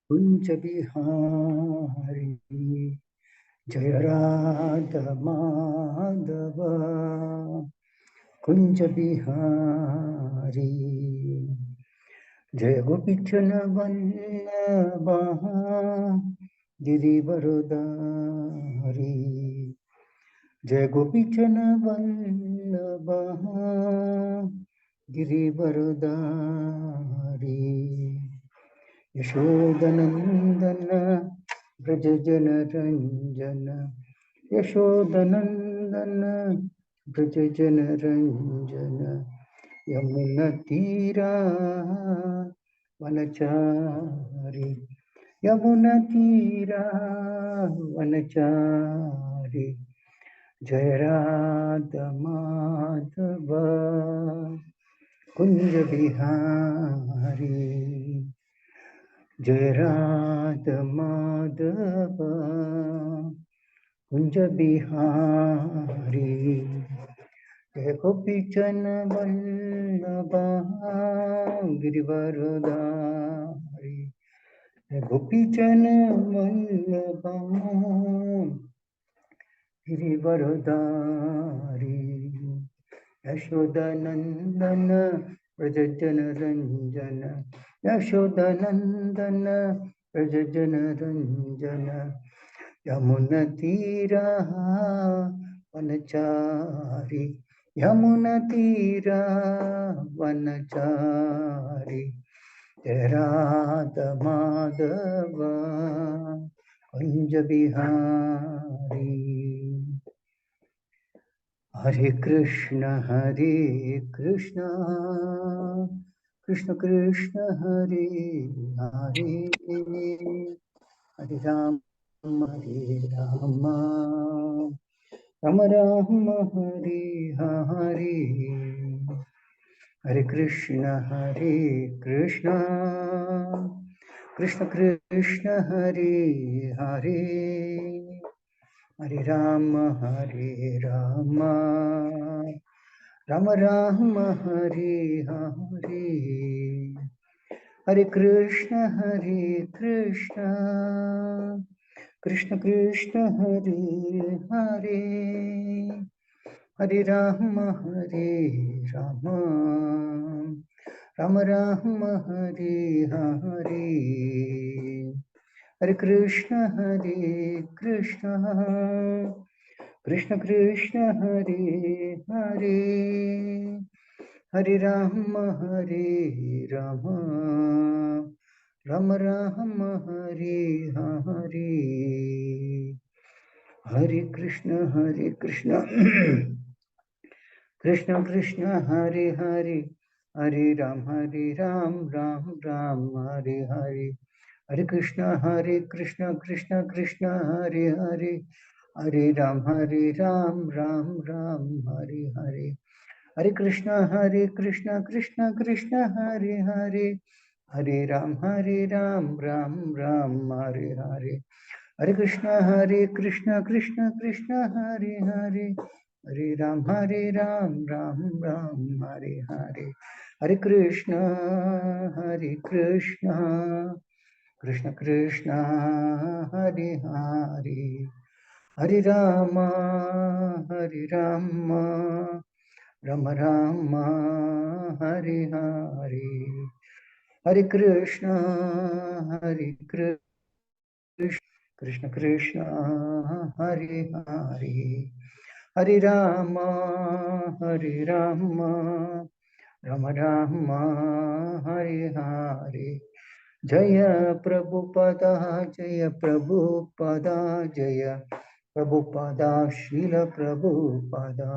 कुंज बिहारी जय राधा माधव कुंज बिहारी जय गोपीचन वल्लभा गिरिवरधारी जय गोपीचन वल्लभा गिरिवरधारी यशोदनंदन ब्रज जन रंजन यशोदनंदन ब्रज जन रंजन यमुना तीरा वनचारी यमुना तीरा वनचारी जय राधा माधव कुंज बिहारी जय राधा माधव कुंज बिहारी जय गोपीचन वल्लभा गिरिवरधारी जय गोपीचन वल्लभा गिरिवरधारी यशोदानंदन ब्रज जन रंजन यशोदानंदन ब्रज जन रंजन यमुना तीरा वनचारी यमुना तीरा वनचारी जय राधा माधव कुंज बिहारी हरे कृष्ण कृष्ण कृष्ण हरे हरे हरे राम राम राम हरे हरे हरे कृष्ण कृष्ण कृष्ण हरे हरे हरे राम राम राम हरे हरे हरे कृष्ण कृष्ण कृष्ण हरे हरे हरे राम राम राम हरे हरे हरे कृष्ण कृष्ण कृष्ण हरे हरे हरे राम राम राम हरे हरे हरे कृष्ण कृष्ण कृष्ण हरे हरे हरे राम राम राम हरे हरे हरे कृष्ण कृष्ण कृष्ण हरे हरे हरे राम राम राम हरे हरे हरे कृष्ण कृष्ण कृष्ण हरे हरे हरे राम राम राम हरे हरे हरे कृष्ण कृष्ण कृष्ण हरे हरे हरे राम राम राम हरे हरे हरे कृष्ण कृष्ण कृष्ण हरे हरे हरे राम राम राम हरे हरे हरे कृष्ण कृष्ण कृष्ण हरे हरे हरे राम राम राम हरे हरे जय प्रभुपदा जय प्रभुपदा श्रील प्रभुपदा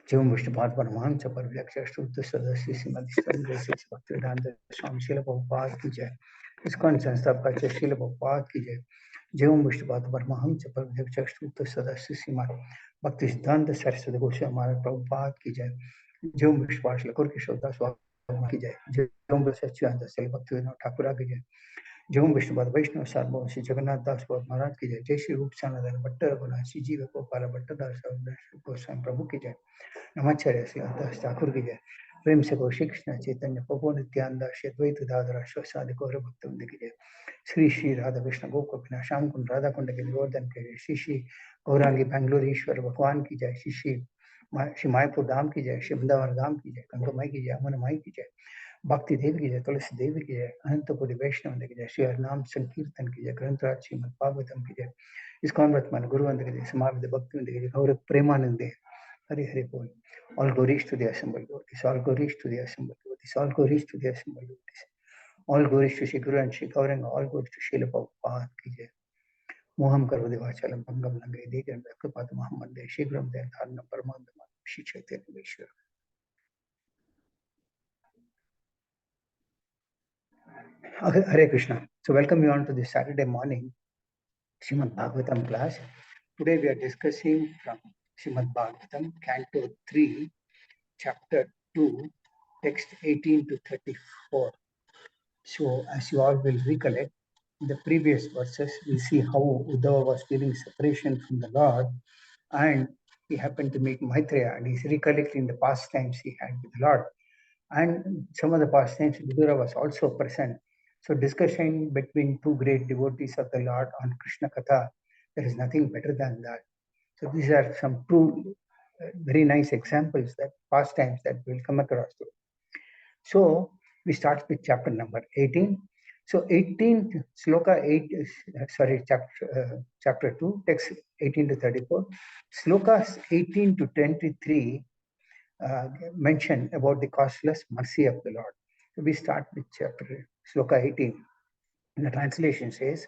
जीवन विष्णुपाद परमहंस परिव्याख्या शुद्ध सदस्य श्रीमद भक्तिवेदांत स्वामी श्रील प्रभुपाद की जय। इस्कॉन संस्था का श्रील प्रभुपाद की जय। जीवन विष्णुपाद परमहंस परिव्याख्या शुद्ध सदस्य श्रीमद भक्ति सिद्धांत सरस्वती गोस्वामी महाराज प्रभुपाद की जय। जीवन विष्णुपाद ठाकुर की श्रद्धा स्वामी की जय। जीवन सच्चिदानंद श्री भक्तिवेदांत ठाकुर की जय। जीवन विष्णुपाद वैष्णव सार्वभौम श्री जगन्नाथ दास महाराज की जय। जय श्री रूप सनातन भट्ट रघुनाथ जीव गोपाल भट्ट दास गोस्वामी प्रभु की जय। नमाचार्य श्री ठाकुर की जय। प्रेम से गो श्री कृष्ण चैतन्य प्रभु नित्यानंद श्री अद्वैत गदाधर श्रीवासादि गौर भक्तवृंद की जय। श्री श्री राधा कृष्ण गोकुल श्याम कुंड राधा कुंड के गोवर्धन के जय। श्री श्री गौरांगी बेंगलोर ईश्वर भगवान की जय। श्री श्री मायपुर धाम की जय। श्री वृंदावन धाम की जय। कंटो माई की जय। अमन माई की जय। भक्ति देवी की जय। तुलसी देवी की जय। अनंत कोटि वैष्णव की जय। श्री हरिनाम संकीर्तन की जय। ग्रंथराज श्रीमद् भागवतम की जय। इस्कॉन वर्तमान गुरुवंद की जय। समावित भक्ति की जय। गौर प्रेमानंदे हरि हरि बोल। All glories to the assembled devotees. All glories to the assembled devotees. All glories to the assembled devotees. All glories to Shri Guru and Shri Gauranga. All glories to Srila Prabhupada ki jai. Moham karvade vachalam bhangam langai dekam vyaktapat Muhammad de Shri Gurum de dharna paramantam Shri Chaitanya Vishwar. Hare Krishna. So welcome you on to this Saturday morning Srimad Bhagavatam class. Today we are discussing from Srimad Bhagavatam, Canto 3, Chapter 2, text 18 to 34. So, as you all will recollect, in the previous verses, we see how Uddhava was feeling separation from the Lord, and he happened to meet Maitreya, and he's recollecting the past times he had with the Lord. And some of the past times, Vidura was also present. So, discussion between two great devotees of the Lord on Krishna Katha, there is nothing better than that. So, these are some two very nice examples that past times that we'll come across. So, we start with chapter number 18. So 18 sloka 8 chapter 2 text 18 to 34 slokas 18 to 23 mention about the causeless mercy of the Lord. So we start with chapter sloka 18. And the translation says,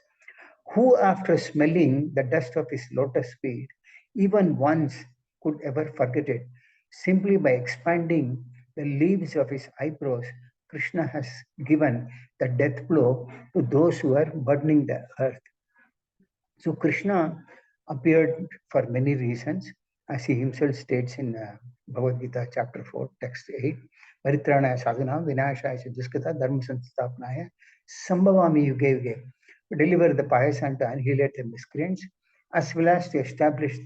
who after smelling the dust of his lotus feet even once could ever forget it? Simply by expanding the leaves of his eyebrows, Krishna has given the death blow to those who are burdening the earth. So Krishna appeared for many reasons, as he himself states in Bhagavad Gita chapter 4, text 8. Paritranaya sadhana vinashaya duskata dharma sanstapnaya sambhavami yuge yuge. To deliver the pious and to annihilate the miscreants, as well as to establish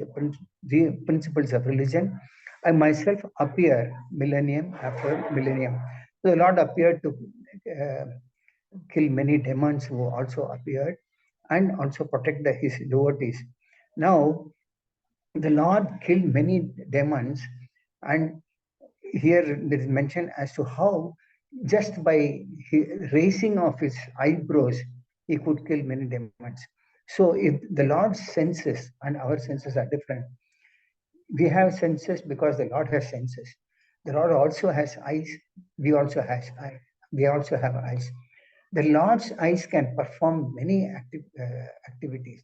the principles of religion. I myself appear millennium after millennium. So the Lord appeared to kill many demons who also appeared and also protect his devotees. Now, the Lord killed many demons, and here there is mention as to how just by raising of his eyebrows, he could kill many demons. So if the Lord's senses and our senses are different, we have senses because the Lord has senses. The Lord also has eyes. We also have eyes. The Lord's eyes can perform many activities.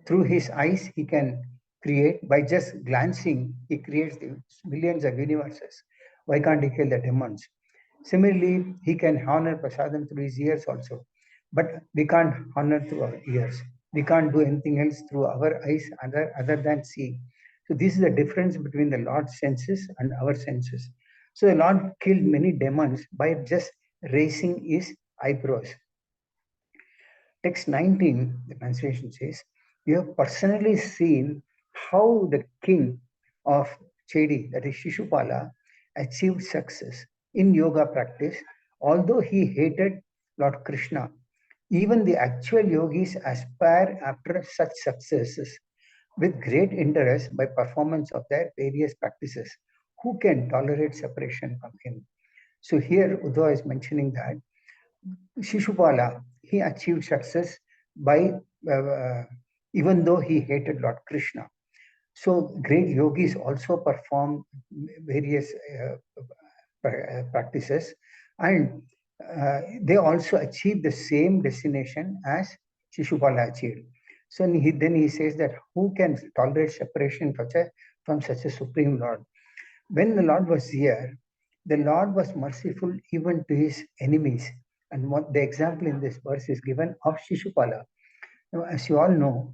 Through his eyes, he can create. By just glancing, he creates the millions of universes. Why can't he kill the demons? Similarly, he can honor prasadam through his ears also. But we can't honor through our ears. We can't do anything else through our eyes other than see. So this is the difference between the Lord's senses and our senses. So the Lord killed many demons by just raising his eyebrows. Text 19, the translation says, you have personally seen how the king of Chedi, that is Shishupala, achieved success in yoga practice, although he hated Lord Krishna. Even the actual yogis aspire after such successes with great interest by performance of their various practices. Who can tolerate separation from him? So here Uddhava is mentioning that Shishupala, he achieved success by, even though he hated Lord Krishna. So great yogis also perform various practices, and they also achieve the same destination as Shishupala achieved. So then he says that who can tolerate separation from such a supreme Lord? When the Lord was here, the Lord was merciful even to his enemies. And what the example in this verse is given of Shishupala. Now, as you all know,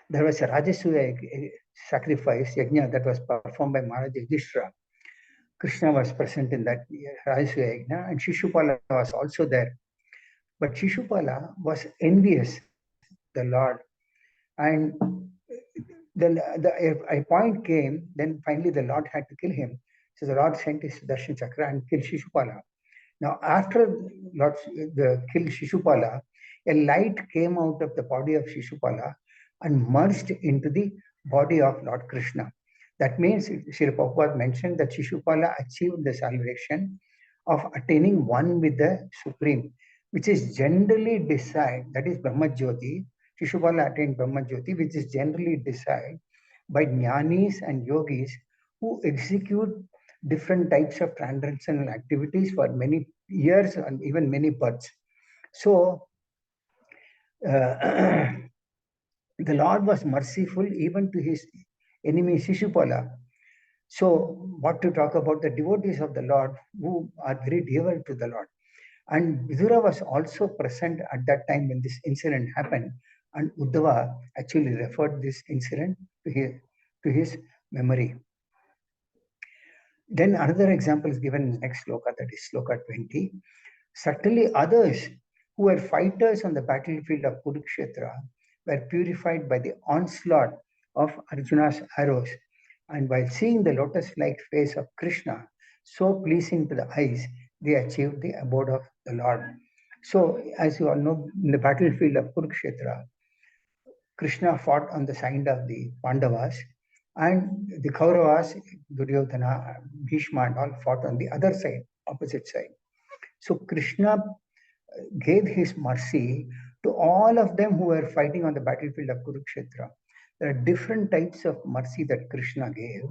there was a Rajasuya sacrifice, yajna, that was performed by Maharaj Yudhishthira. Krishna was present in that Rajasuya yajna, and Shishupala was also there. But Shishupala was envious, the Lord. And then a point came, then finally the Lord had to kill him. So the Lord sent his Darshan Chakra and killed Shishupala. Now, after Lord killed Shishupala, a light came out of the body of Shishupala and merged into the body of Lord Krishna. That means, Srila Prabhupada mentioned that Shishupala achieved the salvation of attaining one with the Supreme, which is generally desired, that is Brahma Jyoti. Shishupala attained Brahma Jyoti, which is generally desired by jnanis and yogis who execute different types of transcendental activities for many years and even many births. So, the Lord was merciful even to his enemy Shishupala. So, what to talk about the devotees of the Lord who are very dear to the Lord. And Vidura was also present at that time when this incident happened, and Uddhava actually referred this incident to his memory. Then another example is given in the next sloka, that is sloka 20. Certainly others who were fighters on the battlefield of Kurukshetra were purified by the onslaught of Arjuna's arrows, and while seeing the lotus-like face of Krishna, so pleasing to the eyes, they achieved the abode of the Lord. So, as you all know, in the battlefield of Kurukshetra, Krishna fought on the side of the Pandavas, and the Kauravas, Duryodhana, Bhishma, and all fought on the other side, opposite side. So Krishna gave his mercy to all of them who were fighting on the battlefield of Kurukshetra. There are different types of mercy that Krishna gave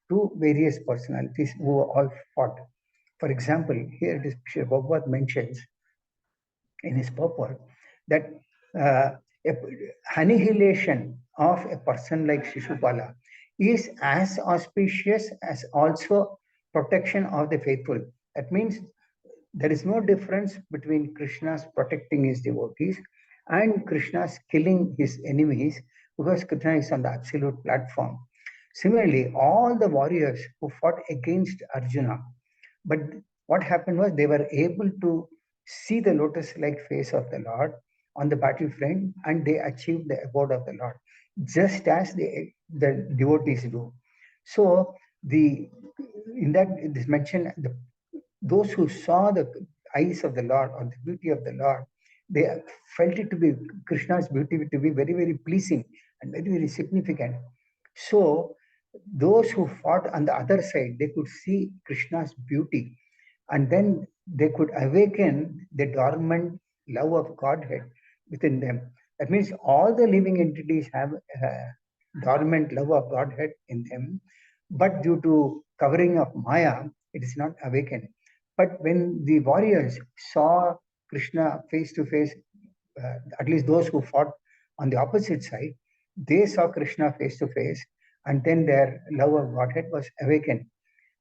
to various personalities who all fought. For example, here it is Bhagavad mentions in his purport that annihilation of a person like Shishupala is as auspicious as also protection of the faithful. That means there is no difference between Krishna's protecting his devotees and Krishna's killing his enemies, because Krishna is on the absolute platform. Similarly, all the warriors who fought against Arjuna, but what happened was they were able to see the lotus-like face of the Lord on the battlefield, and they achieved the abode of the Lord, just as the devotees do. So in that it is mentioned, those who saw the eyes of the Lord or the beauty of the Lord, they felt it to be Krishna's beauty to be very, very pleasing and very, very significant. So those who fought on the other side, they could see Krishna's beauty, and then they could awaken the dormant love of Godhead within them. That means all the living entities have dormant love of Godhead in them, but due to covering of Maya, it is not awakened. But when the warriors saw Krishna face to face, at least those who fought on the opposite side, they saw Krishna face to face, and then their love of Godhead was awakened.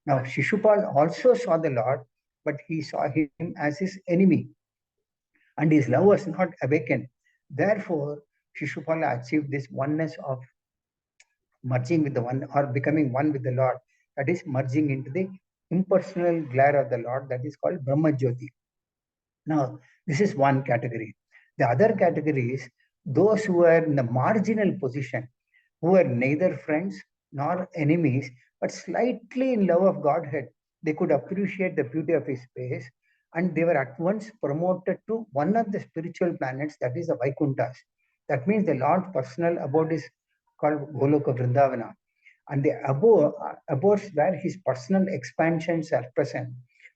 Now, Shishupal also saw the Lord, but he saw him as his enemy, and his love was not awakened. Therefore, Shishupala achieved this oneness of merging with the one or becoming one with the Lord, that is merging into the impersonal glare of the Lord, that is called Brahma Jyoti. Now, this is one category. The other category is those who are in the marginal position, who are neither friends nor enemies, but slightly in love of Godhead. They could appreciate the beauty of his face, and they were at once promoted to one of the spiritual planets, that is the Vaikunthas. That means the Lord's personal abode is called Goloka Vrindavana. And the abodes where his personal expansions are present,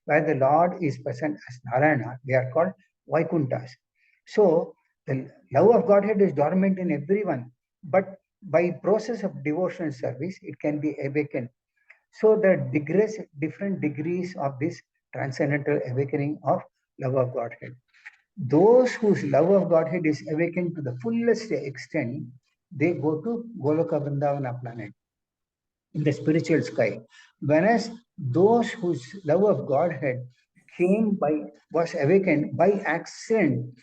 where the Lord is present as Narayana, they are called Vaikunthas. So the love of Godhead is dormant in everyone, but by process of devotional service, it can be awakened. So there are different degrees of this transcendental awakening of love of Godhead. Those whose love of Godhead is awakened to the fullest extent, they go to Goloka Vrindavana planet in the spiritual sky. Whereas those whose love of Godhead was awakened by accident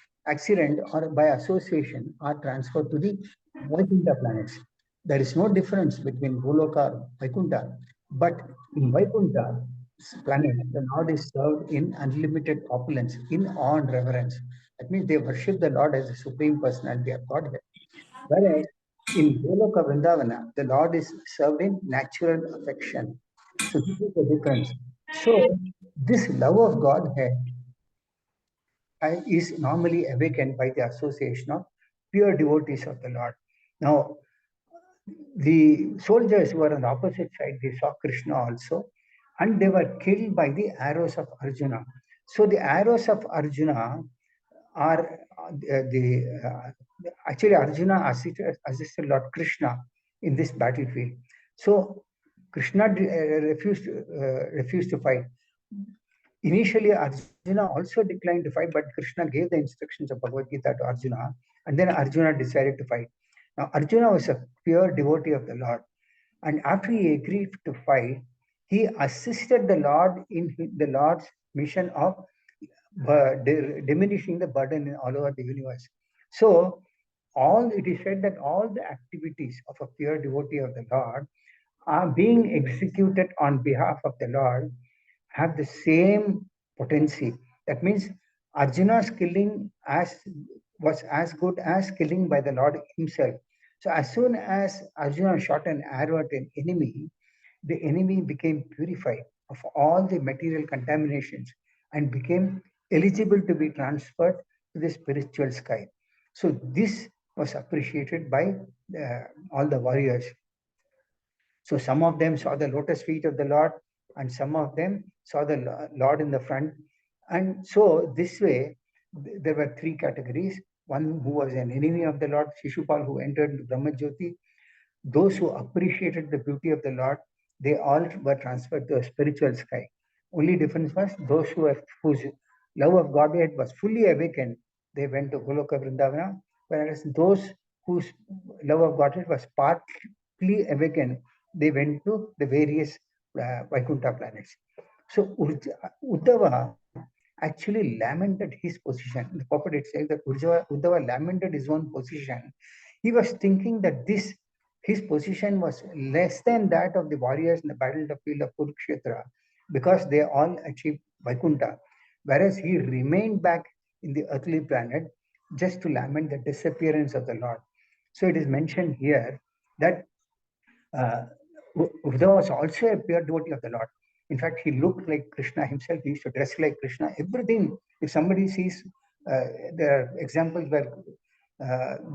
or by association are transferred to the Vaikuntha planets. There is no difference between Goloka and Vaikuntha, but in Vaikuntha planet, the Lord is served in unlimited opulence, in awe and reverence. That means they worship the Lord as the Supreme Personality of Godhead. Whereas in Goloka Vrindavana, the Lord is served in natural affection. So this is the difference. So this love of Godhead is normally awakened by the association of pure devotees of the Lord. Now, the soldiers who were on the opposite side, they saw Krishna also, and they were killed by the arrows of Arjuna. So the arrows of Arjuna are actually Arjuna assisted Lord Krishna in this battlefield. So Krishna refused to fight. Initially, Arjuna also declined to fight, but Krishna gave the instructions of Bhagavad Gita to Arjuna, and then Arjuna decided to fight. Now, Arjuna was a pure devotee of the Lord, and after he agreed to fight, he assisted the Lord in the Lord's mission of diminishing the burden all over the universe. So, all it is said that all the activities of a pure devotee of the Lord are being executed on behalf of the Lord have the same potency. That means Arjuna's killing was as good as killing by the Lord himself. So as soon as Arjuna shot an arrow at an enemy, the enemy became purified of all the material contaminations and became eligible to be transferred to the spiritual sky. So this was appreciated by all the warriors. So some of them saw the lotus feet of the Lord, and some of them saw the Lord in the front. And so this way, there were three categories. One who was an enemy of the Lord, Shishupal, who entered into Brahmajyoti. Those who appreciated the beauty of the Lord, they all were transferred to a spiritual sky. Only difference was those whose love of Godhead was fully awakened, they went to Goloka Vrindavana, whereas those whose love of Godhead was partly awakened, they went to the various Vaikuntha planets. So Uddhava actually lamented his position. The purport it says that Uddhava lamented his own position. He was thinking that his position was less than that of the warriors in the battlefield of Kurukshetra because they all achieved Vaikuntha, whereas he remained back in the earthly planet just to lament the disappearance of the Lord. So it is mentioned here that uh, Uddhava was also a pure devotee of the Lord. In fact, he looked like Krishna himself. He used to dress like Krishna. Everything, if somebody sees, there are examples where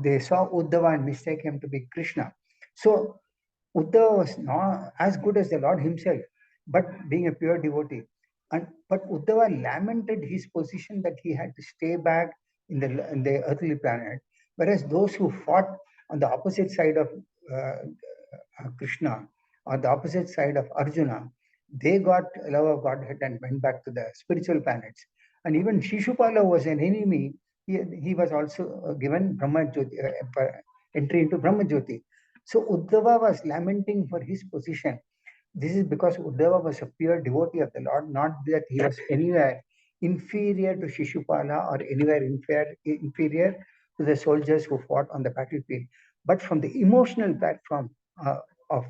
they saw Uddhava and mistake him to be Krishna. So Uddhava was not as good as the Lord himself, but being a pure devotee. But Uddhava lamented his position that he had to stay back in the earthly planet, whereas those who fought on the opposite side of Krishna or the opposite side of Arjuna, they got love of Godhead and went back to the spiritual planets. And even Shishupala was an enemy. He was also given entry into Brahmajyoti. So Uddhava was lamenting for his position. This is because Uddhava was a pure devotee of the Lord, not that he was anywhere inferior to Shishupala or anywhere inferior to the soldiers who fought on the battlefield. But from the emotional platform of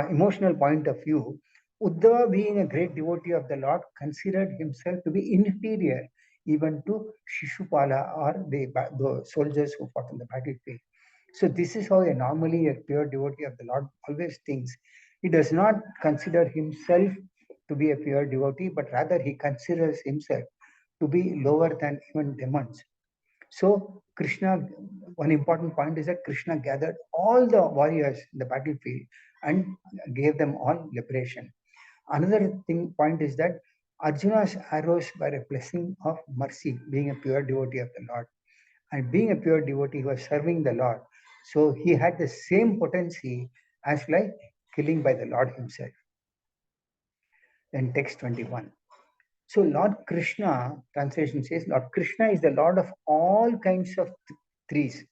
emotional point of view, Uddhava, being a great devotee of the Lord, considered himself to be inferior even to Shishupala or the soldiers who fought on the battlefield. So this is how normally a pure devotee of the Lord always thinks. He does not consider himself to be a pure devotee, but rather he considers himself to be lower than even demons. So Krishna, one important point is that Krishna gathered all the warriors in the battlefield and gave them all liberation. Another point is that Arjuna's arrows were a blessing of mercy, being a pure devotee of the Lord. And being a pure devotee, he was serving the Lord. So he had the same potency as like killing by the Lord himself. Then text 21. So Lord Krishna, translation says, Lord Krishna is the Lord of all kinds of trees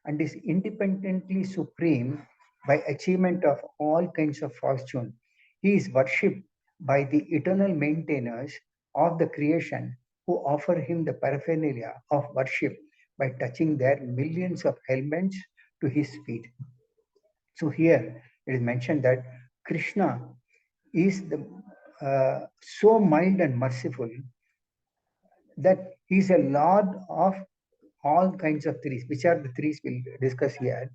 and is independently supreme by achievement of all kinds of fortune. He is worshipped by the eternal maintainers of the creation who offer him the paraphernalia of worship by touching their millions of helmets to his feet. So here it is mentioned that Krishna is so mild and merciful that he is a lord of all kinds of trees. Which are the trees we'll discuss here?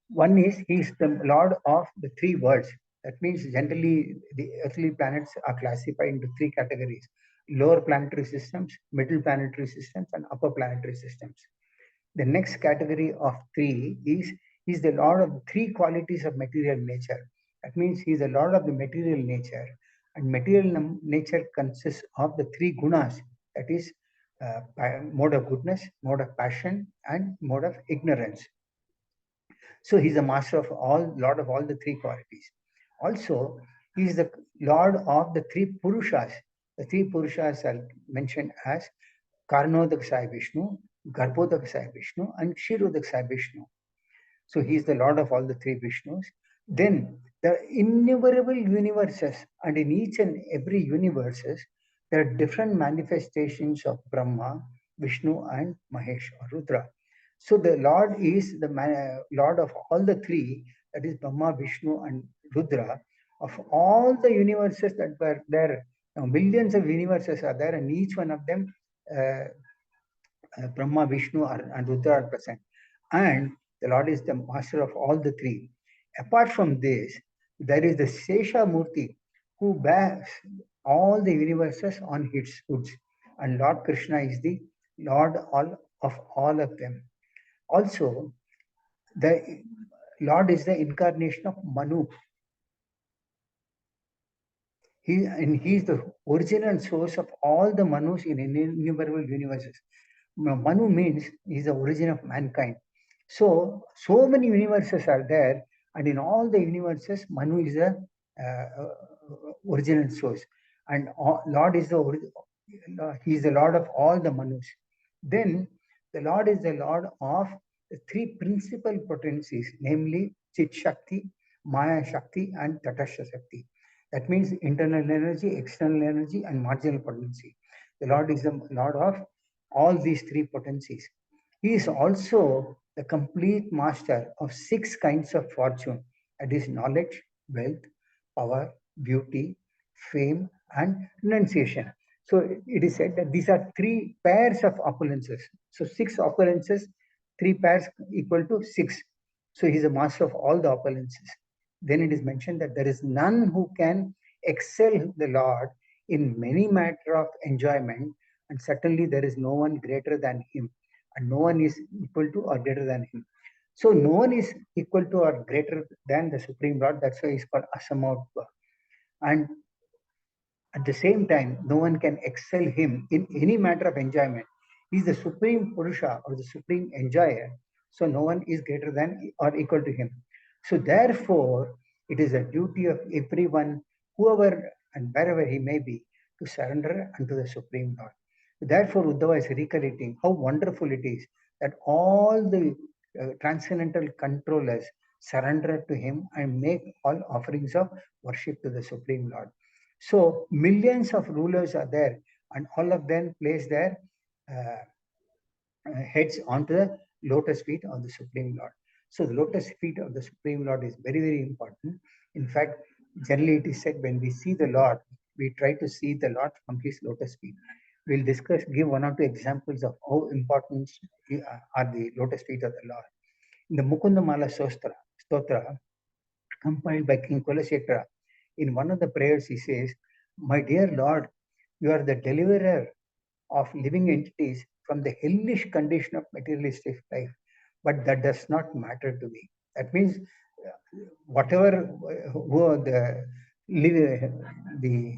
One is he is the lord of the three worlds. That means generally the earthly planets are classified into three categories: lower planetary systems, middle planetary systems, and upper planetary systems. The next category of three is the Lord of three qualities of material nature. That means he is the Lord of the material nature, and material nature consists of the three gunas, that is, mode of goodness, mode of passion, and mode of ignorance. So he's the master of all, Lord of all the three qualities. Also, he is the Lord of the three Purushas. The three Purushas are mentioned as Karnodakasaya Vishnu, Garbhodakasaya Vishnu, and Kshirodakasaya Vishnu. So he is the Lord of all the three Vishnus. Then the innumerable universes, and in each and every universes, there are different manifestations of Brahma, Vishnu, and Mahesh or Rudra. So the Lord is the Lord of all the three, that is Brahma, Vishnu, and Rudra, of all the universes that were there. Now, millions of universes are there, and each one of them, uh, Brahma, Vishnu, and Rudra are present. And the Lord is the master of all the three. Apart from this, there is the Sesha Murti who bears all the universes on his hoods. And Lord Krishna is the Lord of all of them. Also, the Lord is the incarnation of Manu. He is the original source of all the Manus in innumerable universes. Manu means he is the origin of mankind. So many universes are there, and in all the universes, Manu is the original source, and Lord is he is the Lord of all the Manus. Then the Lord is the Lord of the three principal potencies, namely Chit Shakti, Maya Shakti, and Tatastha Shakti. That means internal energy, external energy, and marginal potency. The Lord is the Lord of all these three potencies. He is also the complete master of six kinds of fortune, that is knowledge, wealth, power, beauty, fame, and renunciation. So it is said that these are three pairs of opulences. So six opulences, three pairs equal to six. So he is a master of all the opulences. Then it is mentioned that there is none who can excel the Lord in many matter of enjoyment, and certainly there is no one greater than him, and no one is equal to or greater than him. So no one is equal to or greater than the Supreme Lord. That's why he's called Asamotva. And at the same time, no one can excel him in any matter of enjoyment. He's the Supreme Purusha or the Supreme Enjoyer. So no one is greater than or equal to him. So therefore, it is a duty of everyone, whoever and wherever he may be, to surrender unto the Supreme Lord. Therefore, Uddhava is recollecting how wonderful it is that all the transcendental controllers surrender to him and make all offerings of worship to the Supreme Lord. So millions of rulers are there, and all of them place their heads onto the lotus feet of the Supreme Lord. So the lotus feet of the Supreme Lord is very, very important. In fact, generally it is said when we see the Lord, we try to see the Lord from his lotus feet. We'll give one or two examples of how important are the lotus feet of the Lord. In the Mukundamala Stotra, compiled by King Kulakshetra, in one of the prayers he says, "My dear Lord, you are the deliverer of living entities from the hellish condition of materialistic life, but that does not matter to me." That means whatever the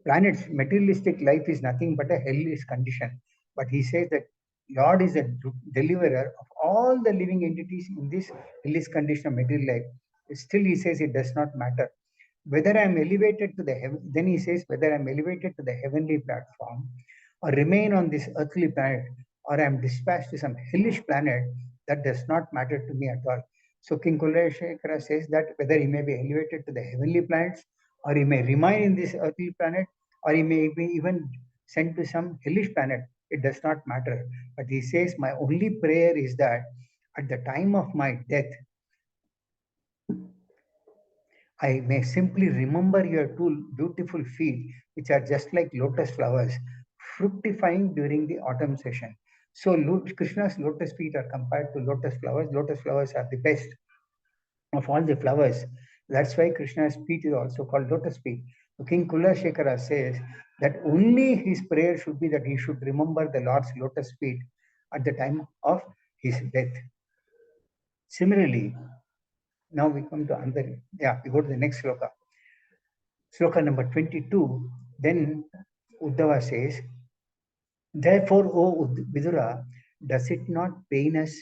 planet's materialistic life is nothing but a hellish condition. But he says that Lord is a deliverer of all the living entities in this hellish condition of material life. Still, he says it does not matter whether I am elevated to the heaven. Then he says whether I am elevated to the heavenly platform or remain on this earthly planet, or I am dispatched to some hellish planet, that does not matter to me at all. So King Kuleshekara says that whether he may be elevated to the heavenly planets, or he may remain in this earthly planet, or he may be even sent to some hellish planet, it does not matter. But he says, my only prayer is that at the time of my death, I may simply remember your two beautiful feet, which are just like lotus flowers, fructifying during the autumn session. So Krishna's lotus feet are compared to lotus flowers. Lotus flowers are the best of all the flowers. That's why Krishna's speech is also called lotus speech. So King Kulashekara says that only his prayer should be that he should remember the Lord's lotus feet at the time of his death. Similarly, now we come to another, we go to the next sloka. Sloka number 22, then Uddhava says, therefore, O Vidura, does it not pain us,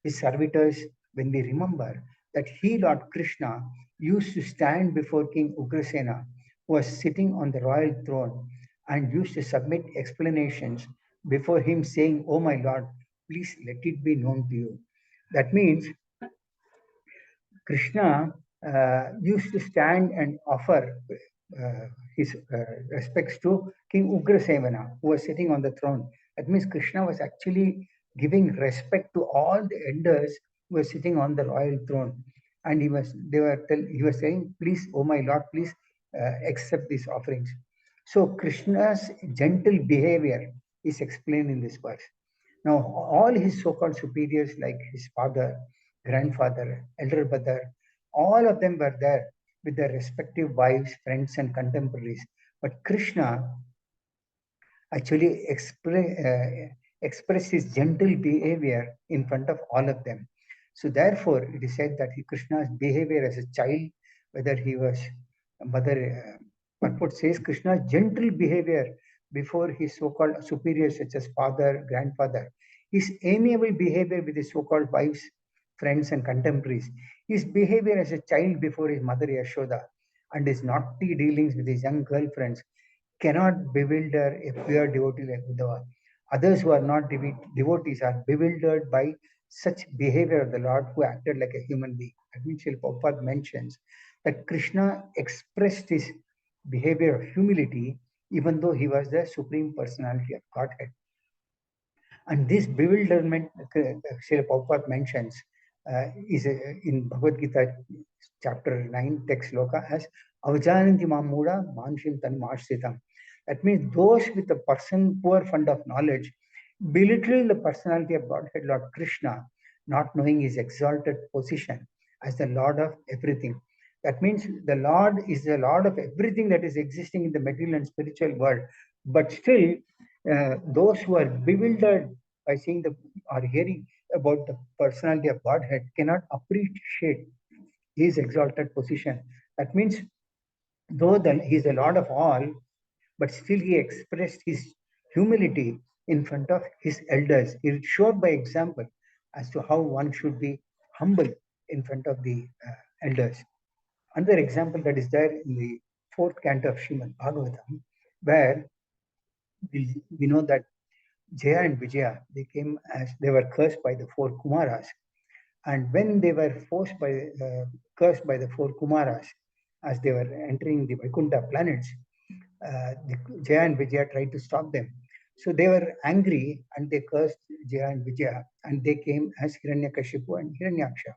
his servitors, when we remember that he, Lord Krishna, used to stand before King Ugrasena, who was sitting on the royal throne, and used to submit explanations before him, saying, "Oh my Lord, please let it be known to you." That means Krishna used to stand and offer his respects to King Ugrasena, who was sitting on the throne. That means Krishna was actually giving respect to all the elders who were sitting on the royal throne, and he was saying, "Please, oh my Lord, please accept these offerings." So Krishna's gentle behavior is explained in this verse. Now, all his so-called superiors, like his father, grandfather, elder brother, all of them were there with their respective wives, friends, and contemporaries. But Krishna actually expressed his gentle behavior in front of all of them. So therefore, it is said that Krishna's behavior as a child, whether he was a mother, Purport says Krishna's gentle behavior before his so-called superiors such as father, grandfather, his amiable behavior with his so-called wives, friends, and contemporaries, his behavior as a child before his mother Yashoda, and his naughty dealings with his young girlfriends cannot bewilder a pure devotee like Uddhava. Others who are not devotees are bewildered by such behavior of the Lord who acted like a human being. Srila Prabhupada mentions that Krishna expressed his behavior of humility even though he was the Supreme Personality of Godhead. And this bewilderment, Srila Prabhupada mentions, is in Bhagavad Gita chapter 9, text loka as Avajananti Mamuda Manshim Tan Marsitam. That means those with a poor fund of knowledge belittle the personality of Godhead, Lord Krishna, not knowing his exalted position as the Lord of everything. That means the Lord is the Lord of everything that is existing in the material and spiritual world. But still, those who are bewildered by seeing or hearing about the personality of Godhead cannot appreciate his exalted position. That means, though he is the Lord of all, but still he expressed his humility in front of his elders. He showed by example as to how one should be humble in front of the elders. Another example that is there in the fourth canto of Srimad Bhagavatam, where we know that Jaya and Vijaya, they came as they were cursed by the four Kumaras. And when they were cursed by the four Kumaras, as they were entering the Vaikuntha planets, Jaya and Vijaya tried to stop them. So they were angry and they cursed Jaya and Vijaya, and they came as Hiranyakashipu and Hiranyaksha.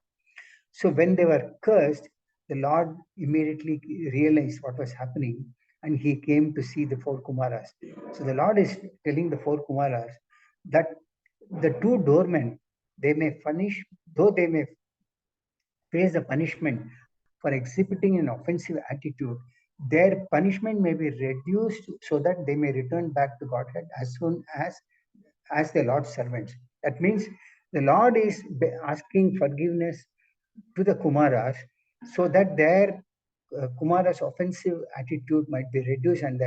So when they were cursed, the Lord immediately realized what was happening and he came to see the four Kumaras. So the Lord is telling the four Kumaras that the two doormen, they may punish, though they may face the punishment for exhibiting an offensive attitude, their punishment may be reduced so that they may return back to Godhead as soon as the Lord's servants. That means the Lord is asking forgiveness to the Kumaras so that their Kumara's offensive attitude might be reduced and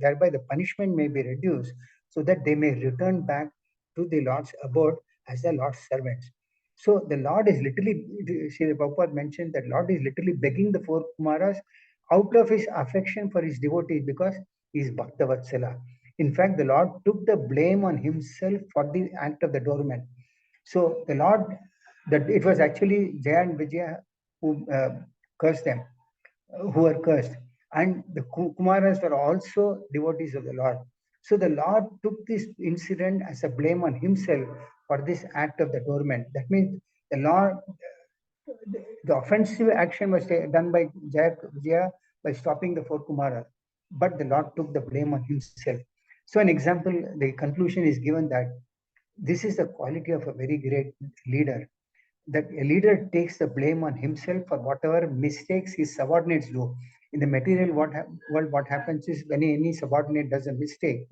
thereby the punishment may be reduced so that they may return back to the Lord's abode as the Lord's servants. So the Lord is literally, Srila Prabhupada mentioned that Lord is literally begging the four Kumaras out of his affection for his devotees because he is Bhakta Vatsala. In fact, the Lord took the blame on himself for the act of the doorman. So the Lord, that it was actually Jaya and Vijaya who cursed them, who were cursed. And the Kumaras were also devotees of the Lord. So the Lord took this incident as a blame on himself for this act of the doorman. That means the Lord, the offensive action was done by Jaya by stopping the four Kumaras, but the Lord took the blame on himself. So an example, the conclusion is given that this is the quality of a very great leader, that a leader takes the blame on himself for whatever mistakes his subordinates do. In the material world, what happens is when any subordinate does a mistake,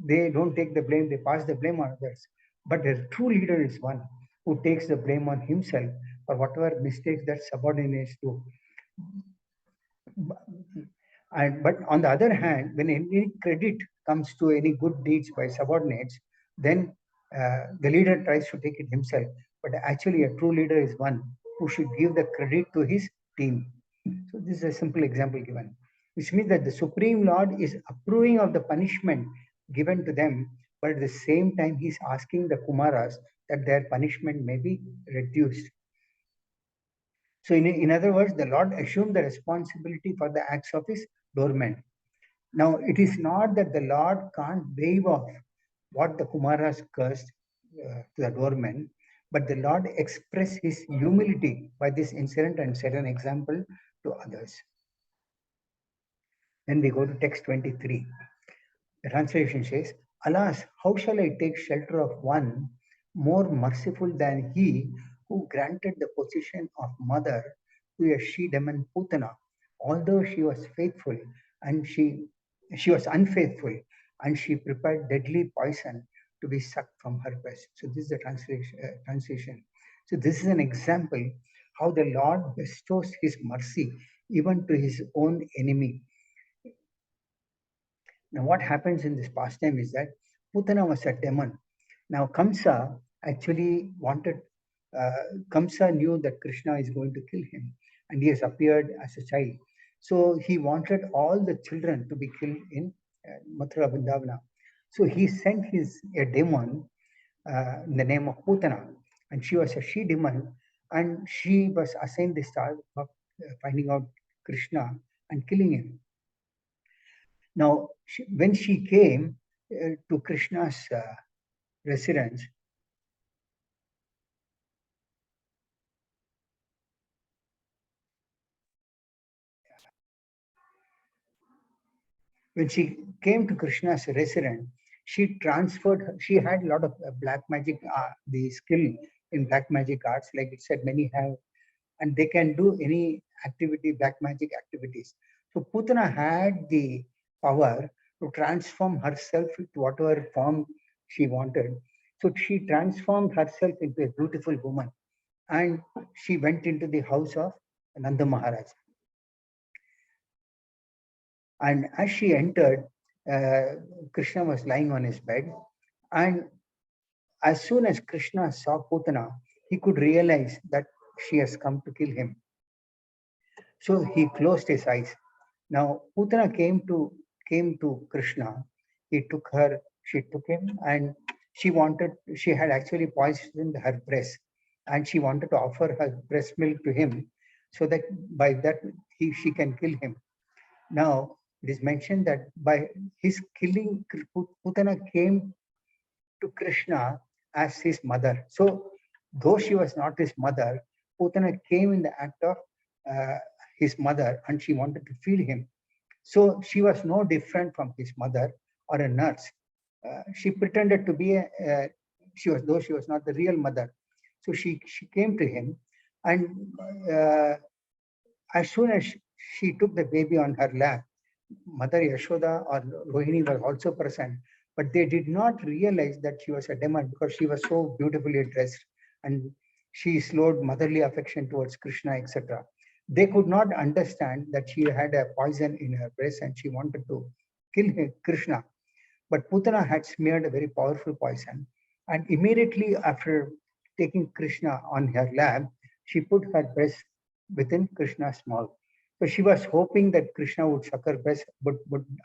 they don't take the blame, they pass the blame on others. But a true leader is one who takes the blame on himself for whatever mistakes that subordinates do. But on the other hand, when any credit comes to any good deeds by subordinates, then the leader tries to take it himself. But actually, a true leader is one who should give the credit to his team. So this is a simple example given, which means that the Supreme Lord is approving of the punishment given to them, but at the same time, he's asking the Kumaras that their punishment may be reduced. So in other words, the Lord assumed the responsibility for the acts of his doormen. Now, it is not that the Lord can't waive off what the Kumaras cursed to the doormen, but the Lord expressed his humility by this incident and set an example to others. Then we go to text 23. The translation says, Alas, how shall I take shelter of one more merciful than he who granted the position of mother to a she-demon Putana, although she was faithful and she was unfaithful and she prepared deadly poison to be sucked from her breast. So this is the translation. So this is an example how the Lord bestows his mercy even to his own enemy. Now, what happens in this pastime is that Putana was a demon. Now, Kamsa actually Kamsa knew that Krishna is going to kill him, and he has appeared as a child. So, he wanted all the children to be killed in Mathura Vrindavana. So, he sent a demon in the name of Putana, and she was a she demon, and she was assigned this task of finding out Krishna and killing him. Now, when she came to Krishna's residence, when she came to Krishna's residence, she had a lot of black magic, the skill in black magic arts, like it said, many have, and they can do any activity, black magic activities. So Putana had the power to transform herself into whatever form she wanted. So she transformed herself into a beautiful woman and she went into the house of Nanda Maharaj. And as she entered, Krishna was lying on his bed. And as soon as Krishna saw Putana, he could realize that she has come to kill him. So he closed his eyes. Now Putana came to Krishna. He took her, she took him, and she had actually poisoned her breast, and she wanted to offer her breast milk to him, so that by that she can kill him. Now it is mentioned that by his killing, Putana came to Krishna as his mother. So though she was not his mother, Putana came in the act of uh, his mother, and she wanted to feed him. So she was no different from his mother or a nurse. She pretended to be though she was not the real mother. So she came to him, and as soon as she took the baby on her lap, Mother Yashoda or Rohini were also present, but they did not realize that she was a demon because she was so beautifully dressed and she showed motherly affection towards Krishna, etc. They could not understand that she had a poison in her breast and she wanted to kill Krishna. But Putana had smeared a very powerful poison, and immediately after taking Krishna on her lap, she put her breast within Krishna's mouth. So she was hoping that Krishna would suck her breast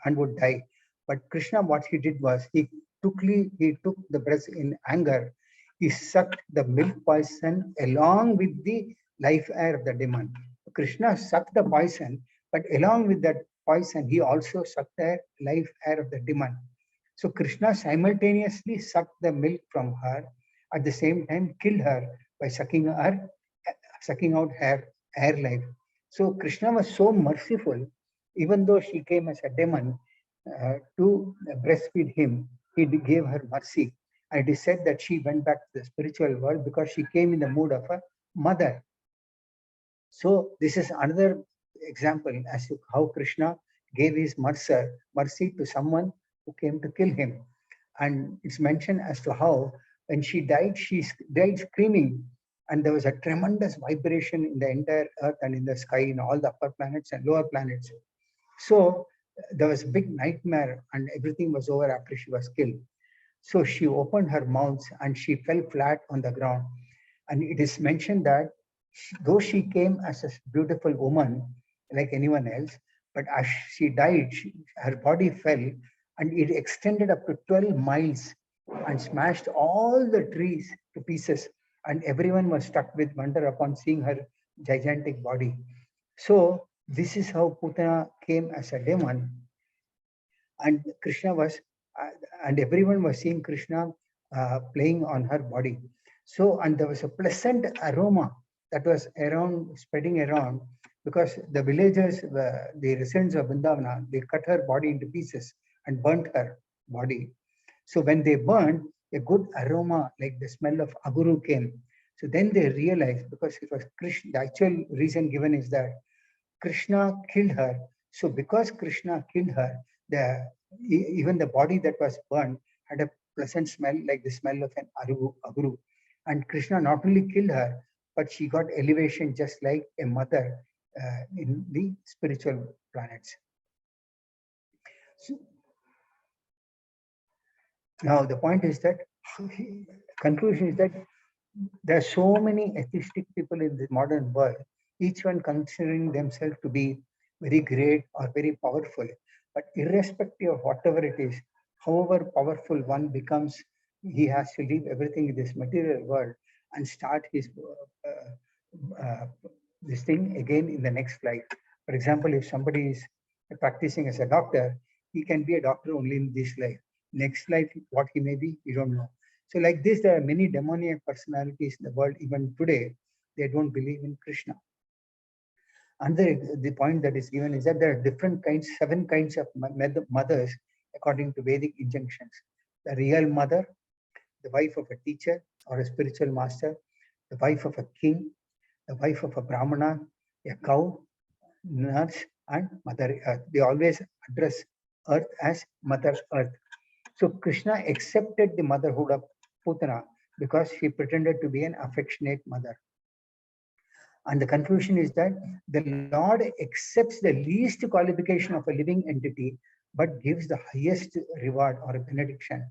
and would die. But Krishna, what he did was he took the breast in anger. He sucked the milk poison along with the life air of the demon. Krishna sucked the poison, but along with that poison, he also sucked the life air of the demon. So Krishna simultaneously sucked the milk from her, at the same time killed her by sucking out her air life. So Krishna was so merciful, even though she came as a demon to breastfeed him, he gave her mercy. And it is said that she went back to the spiritual world because she came in the mood of a mother. So this is another example as to how Krishna gave his mercy to someone who came to kill him. And it's mentioned as to how when she died screaming, and there was a tremendous vibration in the entire earth and in the sky, in all the upper planets and lower planets. So there was a big nightmare and everything was over after she was killed. So she opened her mouth and she fell flat on the ground. And it is mentioned that though she came as a beautiful woman like anyone else, but as she died, her body fell and it extended up to 12 miles and smashed all the trees to pieces. And everyone was struck with wonder upon seeing her gigantic body. So this is how Putana came as a demon, and Krishna was, and everyone was seeing Krishna playing on her body. So, and there was a pleasant aroma that was around, spreading around, because the villagers, the residents of Vindavana, they cut her body into pieces and burnt her body. So when they burned, a good aroma like the smell of aguru came. So then they realized, because it was Krishna, the actual reason given is that Krishna killed her. So because Krishna killed her, even the body that was burned had a pleasant smell like the smell of an aguru. And Krishna not only killed her, but she got elevation just like a mother in the spiritual planets. So, now the point is that, conclusion is that there are so many atheistic people in the modern world, each one considering themselves to be very great or very powerful. But irrespective of whatever it is, however powerful one becomes, he has to leave everything in this material world and start his this thing again in the next life. For example, if somebody is practicing as a doctor, he can be a doctor only in this life. Next life, what he may be, we don't know. So like this, there are many demoniac personalities in the world even today. They don't believe in Krishna. And the point that is given is that there are different kinds, 7 kinds of mothers according to Vedic injunctions. The real mother, the wife of a teacher or a spiritual master, the wife of a king, the wife of a brahmana, a cow, nurse, and Mother Earth. They always address Earth as Mother Earth. So Krishna accepted the motherhood of Putana because she pretended to be an affectionate mother. And the conclusion is that the Lord accepts the least qualification of a living entity, but gives the highest reward or a benediction.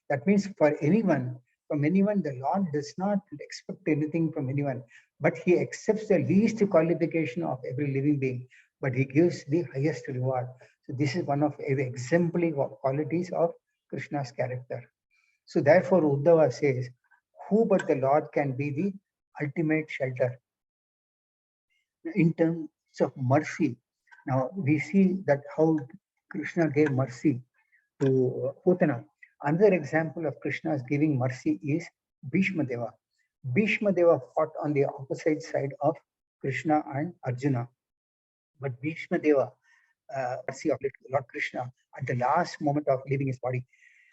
That means for anyone, from anyone, the Lord does not expect anything from anyone, but he accepts the least qualification of every living being, but he gives the highest reward. So this is one of the exemplary qualities of Krishna's character. So therefore, Uddhava says, who but the Lord can be the ultimate shelter? In terms of mercy, now we see that how Krishna gave mercy to Putana. Another example of Krishna's giving mercy is Bhishma Deva. Bhishma Deva fought on the opposite side of Krishna and Arjuna. But Bhishma Deva, mercy of Lord Krishna at the last moment of leaving his body.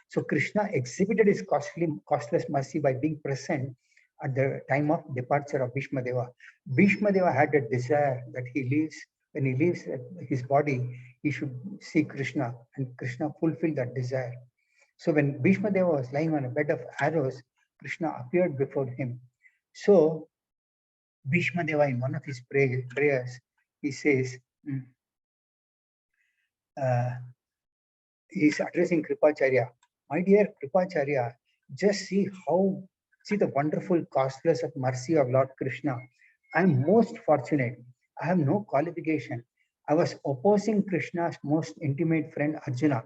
So Krishna exhibited his costless mercy by being present at the time of departure of Bhishma Deva. Bhishma Deva had a desire that when he leaves his body, he should see Krishna, and Krishna fulfilled that desire. So when Bhishma Deva was lying on a bed of arrows, Krishna appeared before him. So Bhishma Deva, in one of his prayers, he says, he's addressing Kripacharya. My dear Kripacharya, just see the wonderful costless of mercy of Lord Krishna. I am most fortunate. I have no qualification. I was opposing Krishna's most intimate friend Arjuna.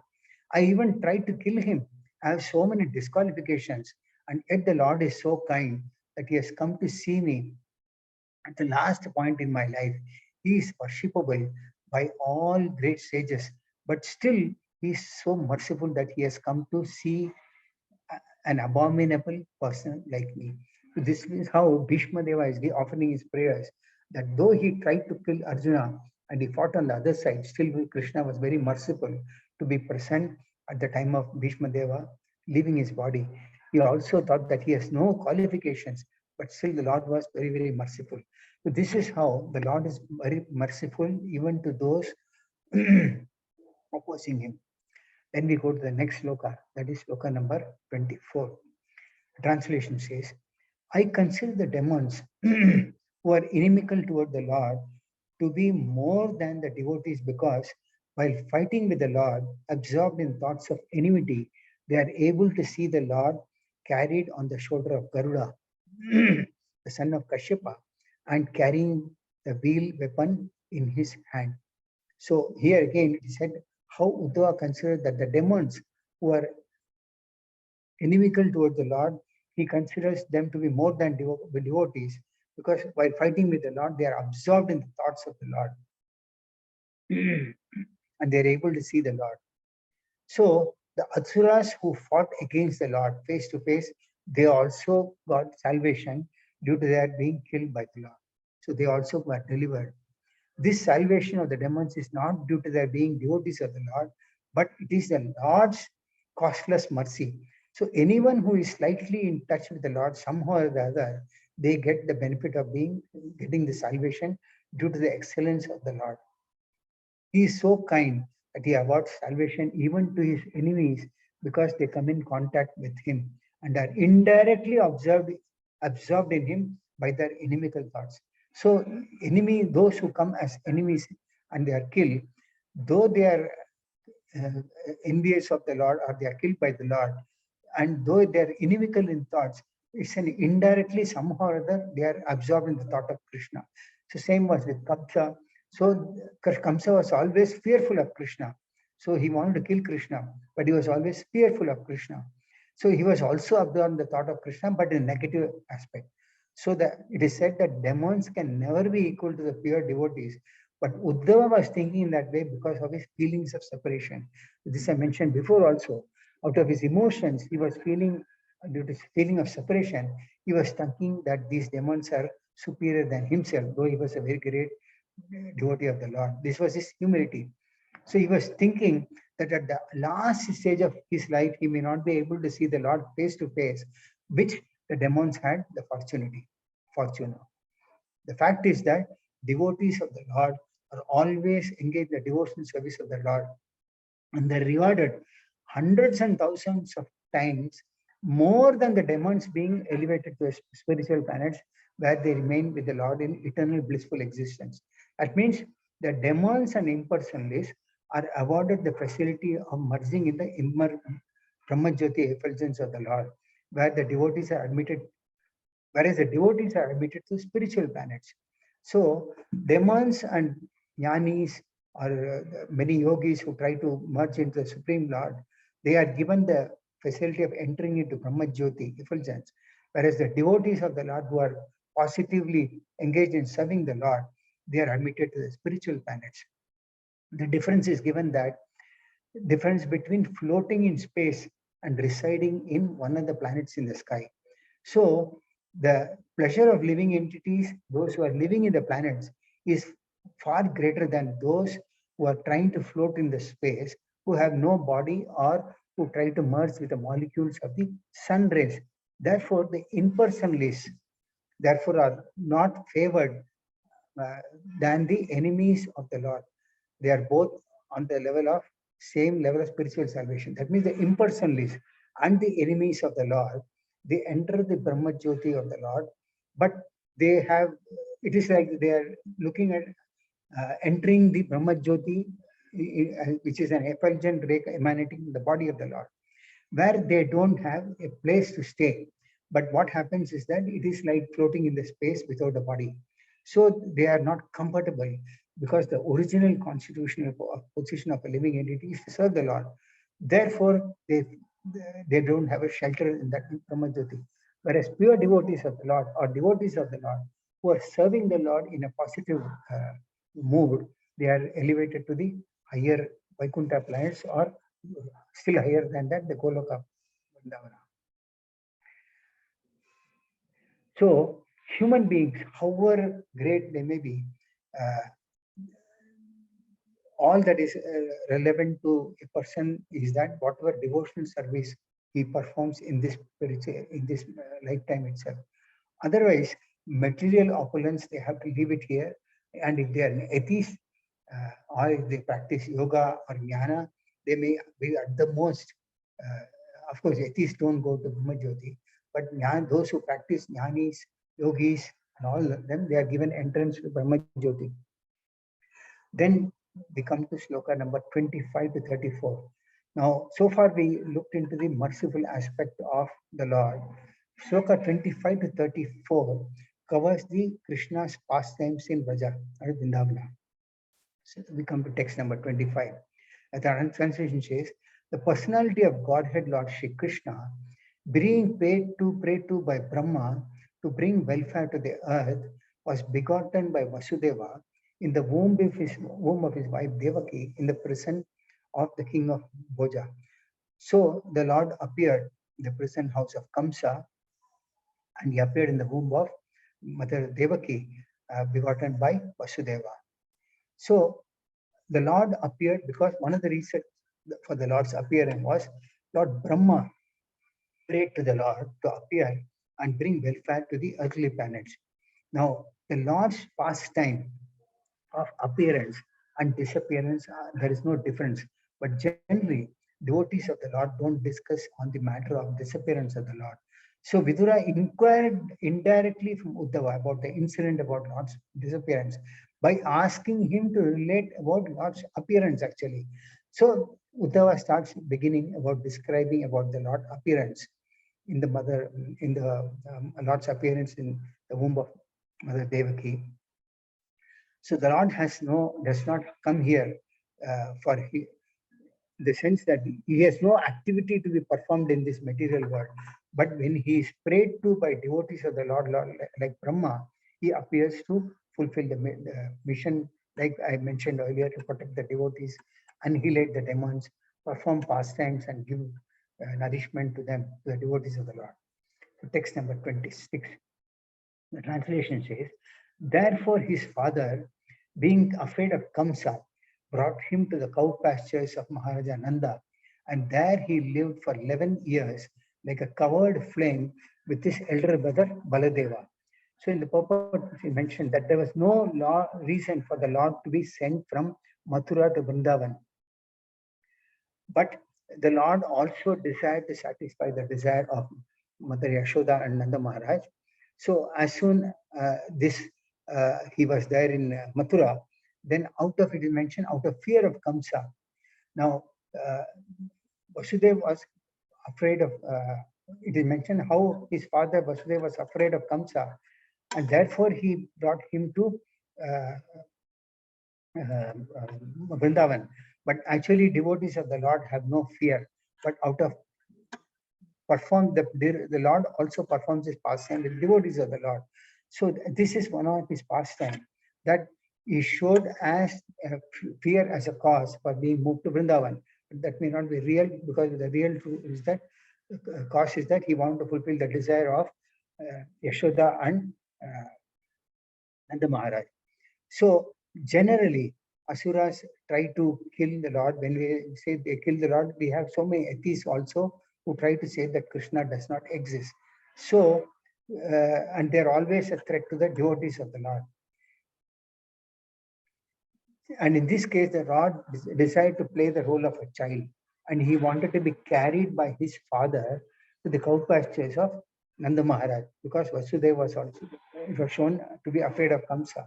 I even tried to kill him. I have so many disqualifications, and yet the Lord is so kind that he has come to see me at the last point in my life. He is worshipable by all great sages, but still he is so merciful that he has come to see an abominable person like me. So this is how Bhishma Deva is offering his prayers, that though he tried to kill Arjuna and he fought on the other side, still Krishna was very merciful to be present at the time of Bhishma Deva leaving his body. He also thought that he has no qualifications, but still the Lord was very, very merciful. So this is how the Lord is very merciful even to those opposing him. Then we go to the next sloka, that is sloka number 24. Translation says, I consider the demons who are inimical toward the Lord to be more than the devotees because while fighting with the Lord, absorbed in thoughts of enmity, they are able to see the Lord carried on the shoulder of Garuda, the son of Kashyapa, and carrying the wheel weapon in his hand. So here again it is said how Uddhava considered that the demons who are inimical toward the Lord, he considers them to be more than devotees because while fighting with the Lord, they are absorbed in the thoughts of the Lord and they are able to see the Lord. So the Asuras who fought against the Lord face to face, they also got salvation due to their being killed by the Lord. So they also got delivered. This salvation of the demons is not due to their being devotees of the Lord, but it is the Lord's costless mercy. So anyone who is slightly in touch with the Lord somehow or the other, they get the benefit of getting the salvation due to the excellence of the Lord. He is so kind that he awards salvation even to his enemies because they come in contact with him and are indirectly absorbed in him by their inimical thoughts. So those who come as enemies and they are killed, though they are uh, envious of the Lord or they are killed by the Lord, and though they are inimical in thoughts, it's an indirectly somehow or other they are absorbed in the thought of Krishna. So same was with Kamsa. So Kamsa was always fearful of Krishna. So he wanted to kill Krishna, but he was always fearful of Krishna. So he was also absorbed in the thought of Krishna, but in a negative aspect. So that it is said that demons can never be equal to the pure devotees. But Uddhava was thinking in that way because of his feelings of separation. This I mentioned before also. Out of his emotions, he was feeling, due to his feeling of separation, he was thinking that these demons are superior than himself, though he was a very great devotee of the Lord. This was his humility. So he was thinking that at the last stage of his life, he may not be able to see the Lord face to face, which the demons had the fortune of. The fact is that devotees of the Lord are always engaged in the devotional service of the Lord, and they're rewarded hundreds and thousands of times more than the demons being elevated to spiritual planets where they remain with the Lord in eternal blissful existence. That means the demons and impersonalists are awarded the facility of merging in the Brahmajyoti effulgence of the Lord, where the devotees are admitted, whereas the devotees are admitted to spiritual planets. So demons and jnanis or many yogis who try to merge into the Supreme Lord, they are given the facility of entering into Brahmajyoti effulgence, whereas the devotees of the Lord who are positively engaged in serving the Lord, they are admitted to the spiritual planets. The difference is given that difference between floating in space and residing in one of the planets in the sky. So the pleasure of living entities, those who are living in the planets, is far greater than those who are trying to float in the space, who have no body or who try to merge with the molecules of the sun rays. Therefore, the impersonalists, therefore, are not favored uh, than the enemies of the Lord. They are both on the level of same level of spiritual salvation. That means the impersonalists and the enemies of the Lord, they enter the Brahma Jyoti of the Lord, but they have, it is like they are looking at entering the Brahma Jyoti, which is an effulgent ray emanating in the body of the Lord, where they don't have a place to stay. But what happens is that it is like floating in the space without a body. So they are not comfortable because the original constitutional position of a living entity is to serve the Lord. Therefore, they don't have a shelter in that Brahmajyoti. Whereas pure devotees of the Lord or devotees of the Lord who are serving the Lord in a positive mood, they are elevated to the higher Vaikuntha planets or still higher than that, the Goloka Vrindavana. So, human beings, however great they may be, uh, all that is relevant to a person is that whatever devotional service he performs in this lifetime itself, Otherwise, material opulence, they have to leave it here. And if they are an atheist, or if they practice yoga or jnana, they may be at the most, of course, atheists don't go to Brahma Jyoti, but those who practice jnanis, yogis, and all of them, they are given entrance to Brahma Jyoti. Then we come to sloka number 25 to 34. Now, so far we looked into the merciful aspect of the Lord. Sloka 25 to 34 covers the Krishna's pastimes in Vraja or Vindavana. So we come to text number 25. The translation says, the personality of Godhead Lord Shri Krishna, being prayed to by Brahma to bring welfare to the earth, was begotten by Vasudeva in the womb of his wife Devaki in the presence of the king of Bhoja. So the Lord appeared in the prison house of Kamsa, and he appeared in the womb of Mother Devaki, begotten by Vasudeva. So the Lord appeared because one of the reasons for the Lord's appearance was Lord Brahma prayed to the Lord to appear and bring welfare to the earthly planets. Now, the Lord's pastime of appearance and disappearance, there is no difference. But generally, devotees of the Lord don't discuss on the matter of disappearance of the Lord. So Vidura inquired indirectly from Uddhava about the incident about Lord's disappearance by asking him to relate about Lord's appearance actually. So Uddhava starts beginning about describing about the Lord appearance in the Lord's appearance in the womb of Mother Devaki. So the Lord does not come here for the sense that he has no activity to be performed in this material world. But when he is prayed to by devotees of the Lord like Brahma, he appears to fulfill the mission, like I mentioned earlier, to protect the devotees, annihilate the demons, perform pastimes, and give nourishment to them, to the devotees of the Lord. So text number 26. The translation says, therefore his father, being afraid of Kamsa, brought him to the cow pastures of Maharaja Nanda, and there he lived for 11 years like a covered flame with his elder brother Baladeva. So in the purport, he mentioned that there was no reason for the Lord to be sent from Mathura to Vrindavan. But the Lord also desired to satisfy the desire of Mother Yashoda and Nanda Maharaj. So as soon he was there in Mathura, then out of it is mentioned, out of fear of Kamsa. Now, Vasudeva was afraid of, it is mentioned how his father Vasudeva was afraid of Kamsa, and therefore he brought him to Vrindavan. But actually, devotees of the Lord have no fear, but out of the Lord also performs his pastime with devotees of the Lord. So this is one of his pastime that he showed as fear as a cause for being moved to Vrindavan. But that may not be real, because the real truth is that cause is that he wanted to fulfill the desire of Yashoda and the Maharaj. So generally, Asuras try to kill the Lord. When we say they kill the Lord, we have so many atheists also who try to say that Krishna does not exist. So, and they're always a threat to the devotees of the Lord. And in this case, the Lord decided to play the role of a child, and he wanted to be carried by his father to the cow pastures of Nanda Maharaj, because Vasudeva was also shown to be afraid of Kamsa.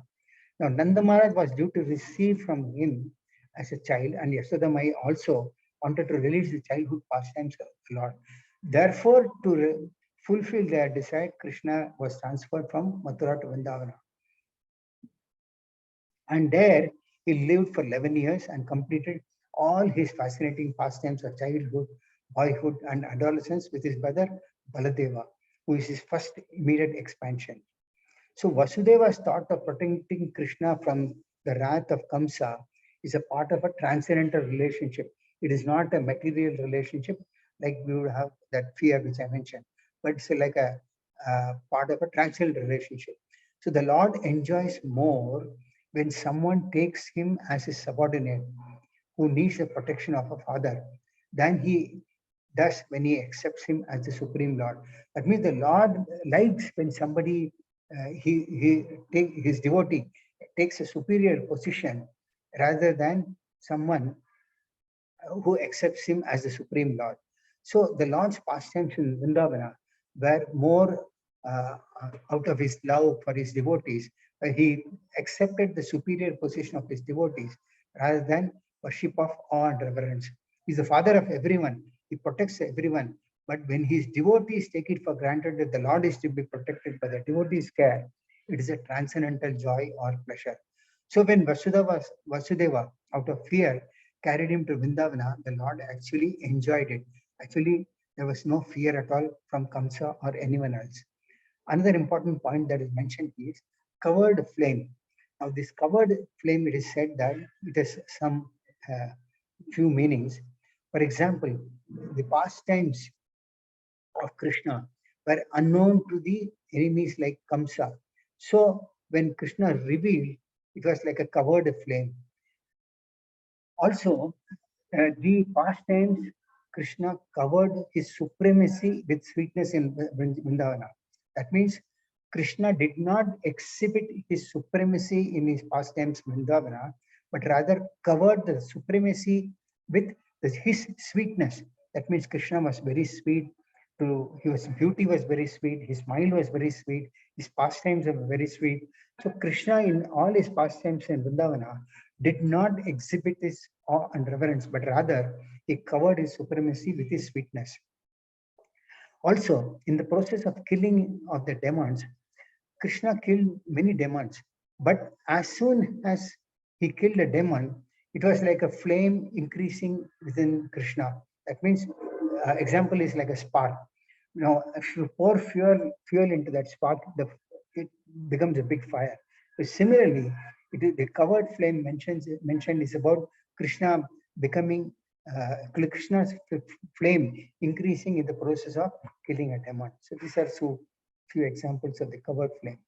Now, Nanda Maharaj was due to receive from him as a child, and Yashoda Mai also wanted to release the childhood pastimes of the Lord. Therefore, to fulfill their desire, Krishna was transferred from Mathura to Vrindavana. And there he lived for 11 years and completed all his fascinating pastimes of childhood, boyhood, and adolescence with his brother Baladeva, who is his first immediate expansion. So Vasudeva's thought of protecting Krishna from the wrath of Kamsa is a part of a transcendental relationship. It is not a material relationship like we would have that fear which I mentioned, but it's like a part of a transcendental relationship. So the Lord enjoys more when someone takes him as his subordinate who needs the protection of a father than he Thus, when he accepts him as the Supreme Lord, that means the Lord likes when somebody, his devotee takes a superior position rather than someone who accepts him as the Supreme Lord. So the Lord's pastimes in Vrindavana were more out of his love for his devotees. He accepted the superior position of his devotees rather than worship of awe and reverence. He's the father of everyone. He protects everyone. But when his devotees take it for granted that the Lord is to be protected by the devotees' care, it is a transcendental joy or pleasure. So when Vasudeva, out of fear, carried him to Vrindavana, the Lord actually enjoyed it. Actually, there was no fear at all from Kamsa or anyone else. Another important point that is mentioned is covered flame. Now, this covered flame, it is said that it has some few meanings. For example, the pastimes of Krishna were unknown to the enemies like Kamsa. So, when Krishna revealed, it was like a covered flame. Also, the pastimes, Krishna covered his supremacy with sweetness in Vrindavana. That means Krishna did not exhibit his supremacy in his pastimes Vrindavana, but rather covered the supremacy with his sweetness. That means Krishna was very sweet. His beauty was very sweet. His smile was very sweet. His pastimes were very sweet. So Krishna, in all his pastimes in Vrindavana, did not exhibit his awe and reverence, but rather he covered his supremacy with his sweetness. Also, in the process of killing of the demons, Krishna killed many demons. But as soon as he killed a demon, it was like a flame increasing within Krishna. That means, example is like a spark. Now, if you pour fuel into that spark, it becomes a big fire. So similarly, the covered flame mentioned is about Krishna becoming Krishna's flame increasing in the process of killing a demon. So these are few examples of the covered flame.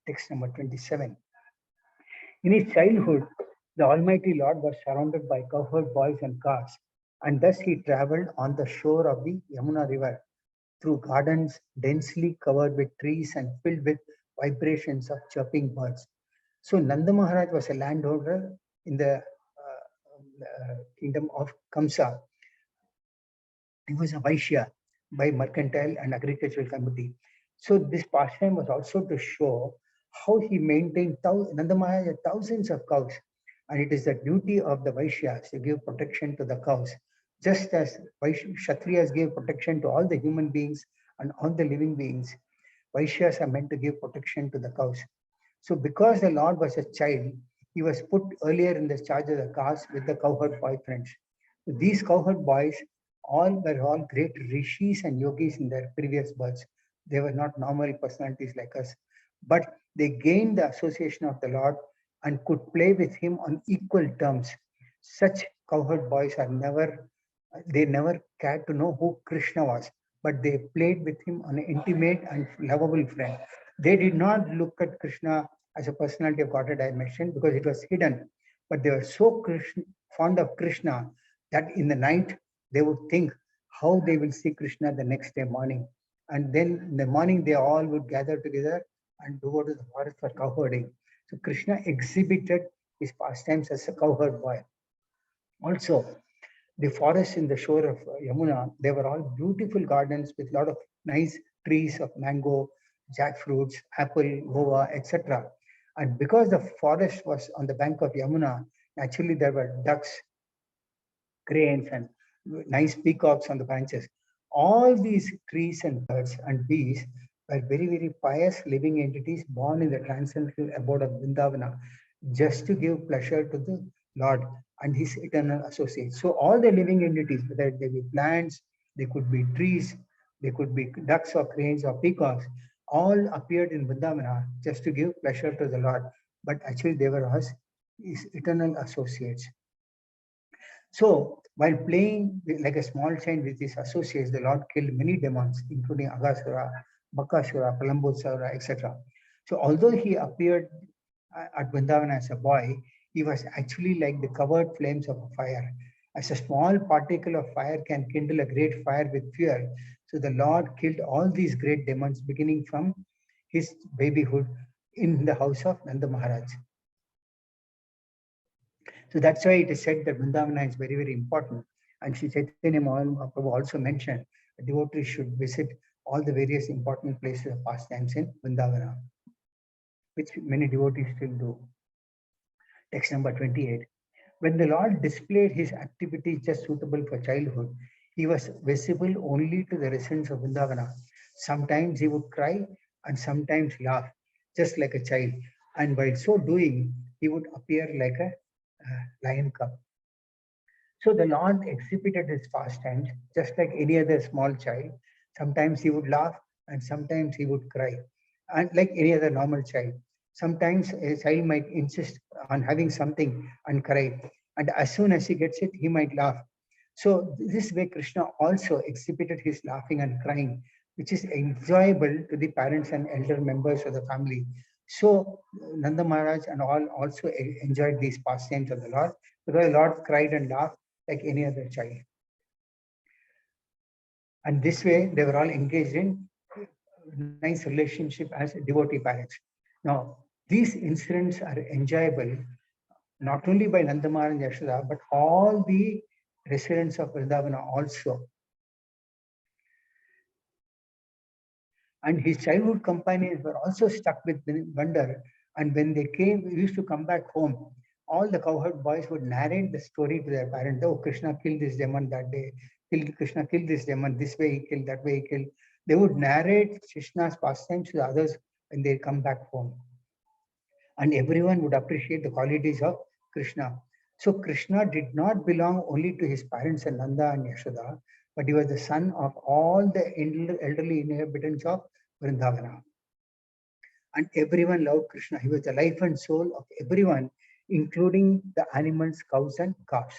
Text number 27. In his childhood, the Almighty Lord was surrounded by cowherd boys and calves, and thus he traveled on the shore of the Yamuna River through gardens densely covered with trees and filled with vibrations of chirping birds. So Nanda Maharaj was a landholder in the kingdom of Kamsa. He was a Vaishya by mercantile and agricultural committee. So this pastime was also to show how he maintained Nanda Maharaj had thousands of cows. And it is the duty of the Vaishyas to give protection to the cows. Just as Kshatriyas gave protection to all the human beings and all the living beings, Vaishyas are meant to give protection to the cows. So because the Lord was a child, he was put earlier in the charge of the cows with the cowherd boy friends. So these cowherd boys were all great rishis and yogis in their previous births. They were not normal personalities like us, but they gained the association of the Lord and could play with him on equal terms. Such cowherd boys they never cared to know who Krishna was, but they played with him on an intimate and lovable friend. They did not look at Krishna as a personality of Godhead I mentioned because it was hidden, but they were so fond of Krishna that in the night they would think how they will see Krishna the next day morning. And then in the morning they all would gather together and go to the forest for cowherding. So Krishna exhibited his pastimes as a cowherd boy. Also, the forests in the shore of Yamuna, they were all beautiful gardens with a lot of nice trees of mango, jackfruits, apple, guava, etc. And because the forest was on the bank of Yamuna, actually there were ducks, cranes, and nice peacocks on the branches. All these trees and birds and bees were very, very pious living entities born in the transcendental abode of Vrindavana just to give pleasure to the Lord and his eternal associates. So all the living entities, whether they be plants, they could be trees, they could be ducks or cranes or peacocks, all appeared in Vrindavana just to give pleasure to the Lord. But actually they were his eternal associates. So, while playing like a small child with his associates, the Lord killed many demons, including Agasura, Bakasura, Palambutsura, etc. So, although he appeared at Vrindavan as a boy, he was actually like the covered flames of a fire. As a small particle of fire can kindle a great fire with fuel, so the Lord killed all these great demons beginning from his babyhood in the house of Nanda Maharaj. So that's why it is said that Vrindavana is very, very important. And Sri Chaitanya Mahaprabhu also mentioned that devotees should visit all the various important places of pastimes in Vrindavana, which many devotees still do. Text number 28. When the Lord displayed his activities just suitable for childhood, he was visible only to the residents of Vrindavana. Sometimes he would cry and sometimes laugh, just like a child. And by so doing, he would appear like a lion cub. So the Lord exhibited his pastimes just like any other small child. Sometimes he would laugh and sometimes he would cry, and like any other normal child. Sometimes a child might insist on having something and cry, and as soon as he gets it, he might laugh. So this way, Krishna also exhibited his laughing and crying, which is enjoyable to the parents and elder members of the family. So Nanda Maharaj and all also enjoyed these pastimes of the Lord, because the Lord cried and laughed like any other child. And this way, they were all engaged in nice relationship as devotee parents. Now, these incidents are enjoyable not only by Nanda Maharaj and Yashoda, but all the residents of Vrindavana also. And his childhood companions were also struck with wonder. And when they used to come back home, all the cowherd boys would narrate the story to their parents. Oh, Krishna killed this demon that day. Krishna killed this demon. This way he killed, that way he killed. They would narrate Krishna's pastimes to the others when they come back home. And everyone would appreciate the qualities of Krishna. So Krishna did not belong only to his parents and Nanda and Yashoda, but he was the son of all the elderly inhabitants of Vrindavana. And everyone loved Krishna. He was the life and soul of everyone, including the animals, cows and calves.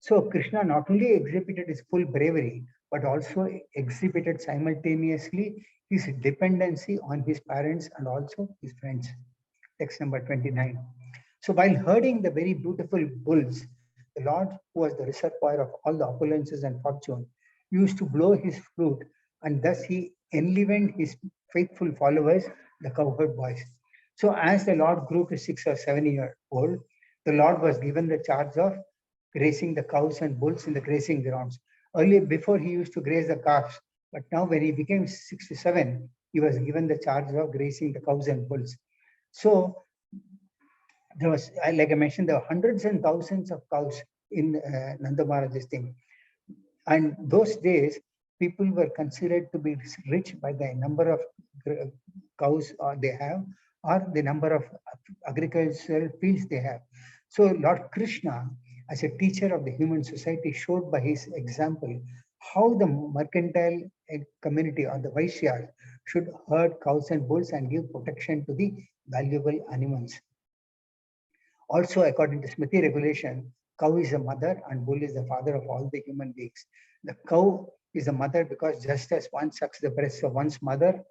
So Krishna not only exhibited his full bravery, but also exhibited simultaneously his dependency on his parents and also his friends. Text number 29. So while herding the very beautiful bulls, the Lord, who was the reservoir of all the opulences and fortune, used to blow his flute, and thus he enlivened his faithful followers, the cowherd boys. So as the Lord grew to 6 or 7 years old, the Lord was given the charge of grazing the cows and bulls in the grazing grounds. Earlier, before he used to graze the calves, but now when he became 6 to 7, he was given the charge of grazing the cows and bulls. So there was, like I mentioned, there were hundreds and thousands of cows in Nanda Maharaj's thing. And those days, people were considered to be rich by the number of cows they have, or the number of agricultural fields they have. So Lord Krishna, as a teacher of the human society, showed by his example how the mercantile community or the Vaishyas should herd cows and bulls and give protection to the valuable animals. Also, according to Smriti regulation, cow is the mother and bull is the father of all the human beings. The cow is the mother because just as one sucks the breast of one's mother,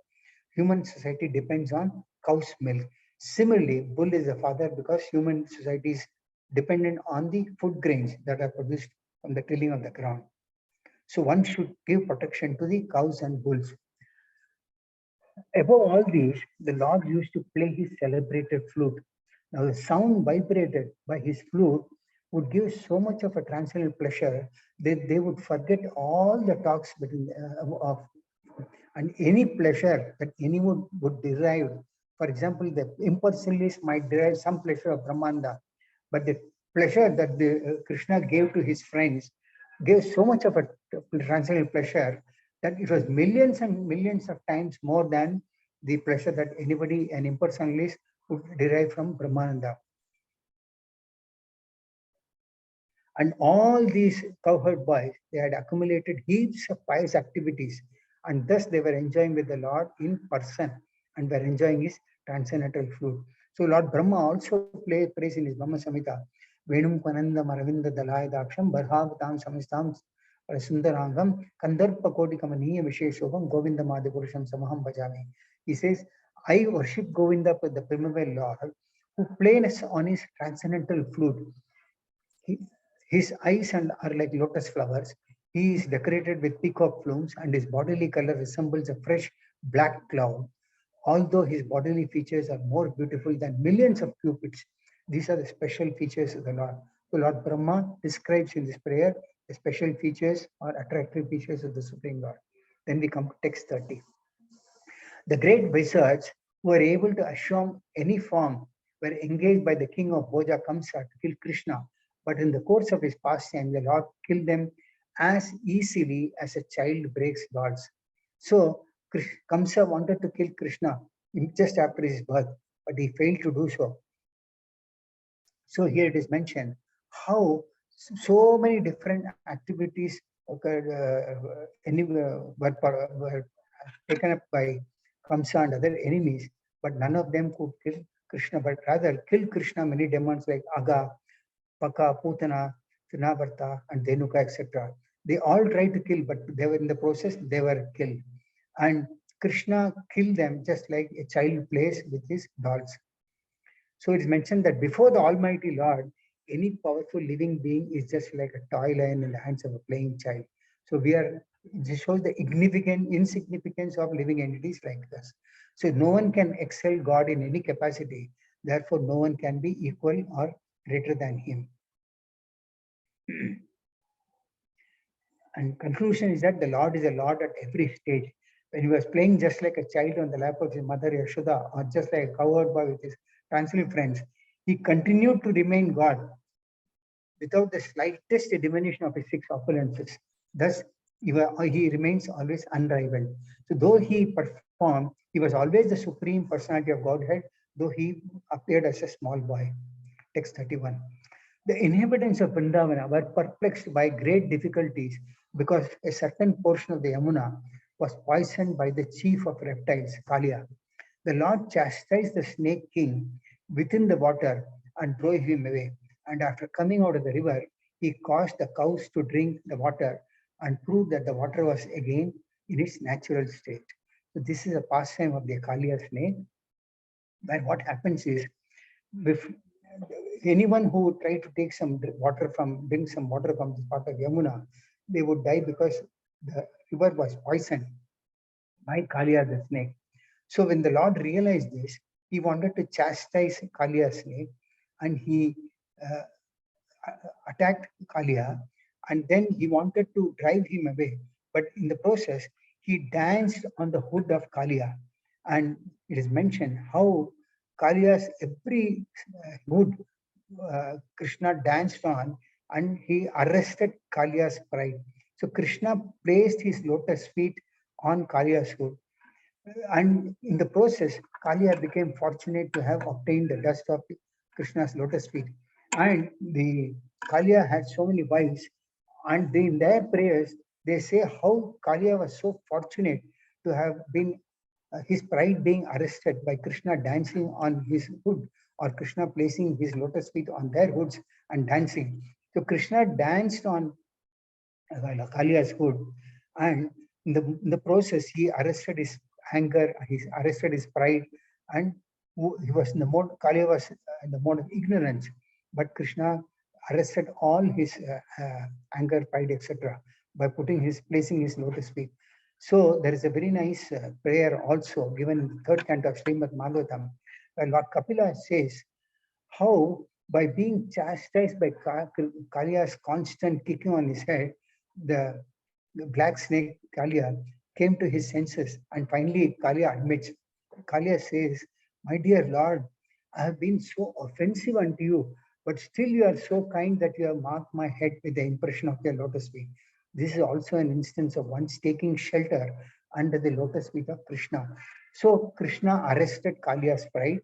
human society depends on cow's milk. Similarly, bull is the father because human society is dependent on the food grains that are produced from the tilling of the ground. So one should give protection to the cows and bulls. Above all these, the Lord used to play his celebrated flute. Now the sound vibrated by his flute would give so much of a transcendental pleasure that they would forget all the talks between of and any pleasure that anyone would derive. For example, the impersonalists might derive some pleasure of Brahmanda, but the pleasure that the, Krishna gave to his friends gave so much of a transcendental pleasure that it was millions and millions of times more than the pleasure that anybody, an impersonalist, would derive from Brahmananda. And all these cowherd boys, they had accumulated heaps of pious activities, and thus they were enjoying with the Lord in person and were enjoying his transcendental flute. So Lord Brahma also prays in his Brahma Samhita, Venum Panandam Aravinda Dalai Daksham Barhavatam Samistam Sundarangam Kandarpa Koti Kamaniya Visheshobam Govinda Madhapurusham Samaham Bhajami. He says, I worship Govinda, the primary Lord, who plays on his transcendental flute. His eyes are like lotus flowers. He is decorated with peacock plumes, and his bodily color resembles a fresh black cloud. Although his bodily features are more beautiful than millions of cupids, these are the special features of the Lord. So Lord Brahma describes in this prayer the special features or attractive features of the Supreme Lord. Then we come to text 30. The great wizards who were able to assume any form were engaged by the king of Bhoja Kamsa to kill Krishna, but in the course of his pastime, the Lord killed them as easily as a child breaks dolls. So Kamsa wanted to kill Krishna just after his birth, but he failed to do so. So here it is mentioned how so many different activities were taken up by Kamsa and other enemies, but none of them could kill Krishna, but rather kill Krishna many demons like Aga, Paka, Putana, Trinavarta, and Denuka, etc. They all tried to kill, but they were in the process, they were killed. And Krishna killed them just like a child plays with his dolls. So it is mentioned that before the Almighty Lord, any powerful living being is just like a toy lion in the hands of a playing child. So this shows the insignificance of living entities like us. So no one can excel God in any capacity. Therefore, no one can be equal or greater than him. And conclusion is that the Lord is a Lord at every stage. When he was playing just like a child on the lap of his mother Yashoda, or just like a cowherd boy with his fanciful friends, he continued to remain God without the slightest diminution of his six opulences. Thus, he remains always unrivaled. So though he performed, he was always the supreme personality of Godhead, though he appeared as a small boy. Text 31. The inhabitants of Vrindavana were perplexed by great difficulties because a certain portion of the Yamuna was poisoned by the chief of reptiles, Kalia. The Lord chastised the snake king within the water and drove him away. And after coming out of the river, he caused the cows to drink the water and proved that the water was again in its natural state. So this is a pastime of the Kalia snake, where what happens is, if anyone who would try to take some water drink some water from this part of Yamuna, they would die because the river was poisoned by Kalia the snake. So when the Lord realized this, he wanted to chastise Kalia snake, and he uh, attacked Kalia, and then he wanted to drive him away. But in the process, he danced on the hood of Kalia, and it is mentioned how Kalia's every hood Krishna danced on, and he arrested Kalia's pride. So Krishna placed his lotus feet on Kalia's hood, and in the process, Kalia became fortunate to have obtained the dust of Krishna's lotus feet. And the Kalia had so many wives, and in their prayers, they say how Kalia was so fortunate to have been his pride being arrested by Krishna dancing on his hood, or Krishna placing his lotus feet on their hoods and dancing. So Krishna danced on Kalia's hood, and in the process, he arrested his anger, he arrested his pride, and he was in the mode, Kalia was in the mode of ignorance, but Krishna arrested all his anger, pride, etc. by placing his lotus feet. So there is a very nice prayer also given in the third canto of Srimad Bhagavatam, where Lord Kapila says how by being chastised by Kalia's constant kicking on his head, the black snake Kalia came to his senses, and finally Kalia admits, Kalia says, "My dear Lord, I have been so offensive unto you, but still you are so kind that you have marked my head with the impression of your lotus feet." This is also an instance of once taking shelter under the lotus feet of Krishna. So Krishna arrested Kalia's pride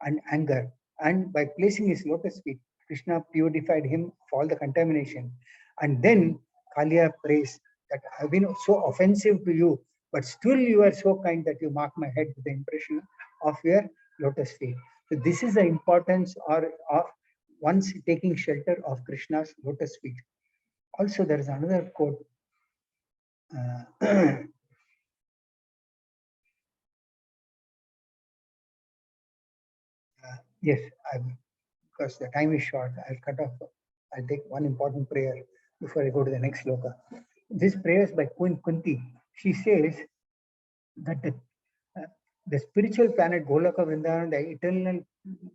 and anger, and by placing his lotus feet, Krishna purified him of all the contamination. And then Kalia prays that I've been so offensive to you, but still you are so kind that you mark my head with the impression of your lotus feet. So this is the importance of once taking shelter of Krishna's lotus feet. Also, there is another quote. Yes, because the time is short, I'll cut off I'll take one important prayer before I go to the next sloka. This prayer is by Queen Kunti. She says that uh, the spiritual planet Golaka Vrindavan, the eternal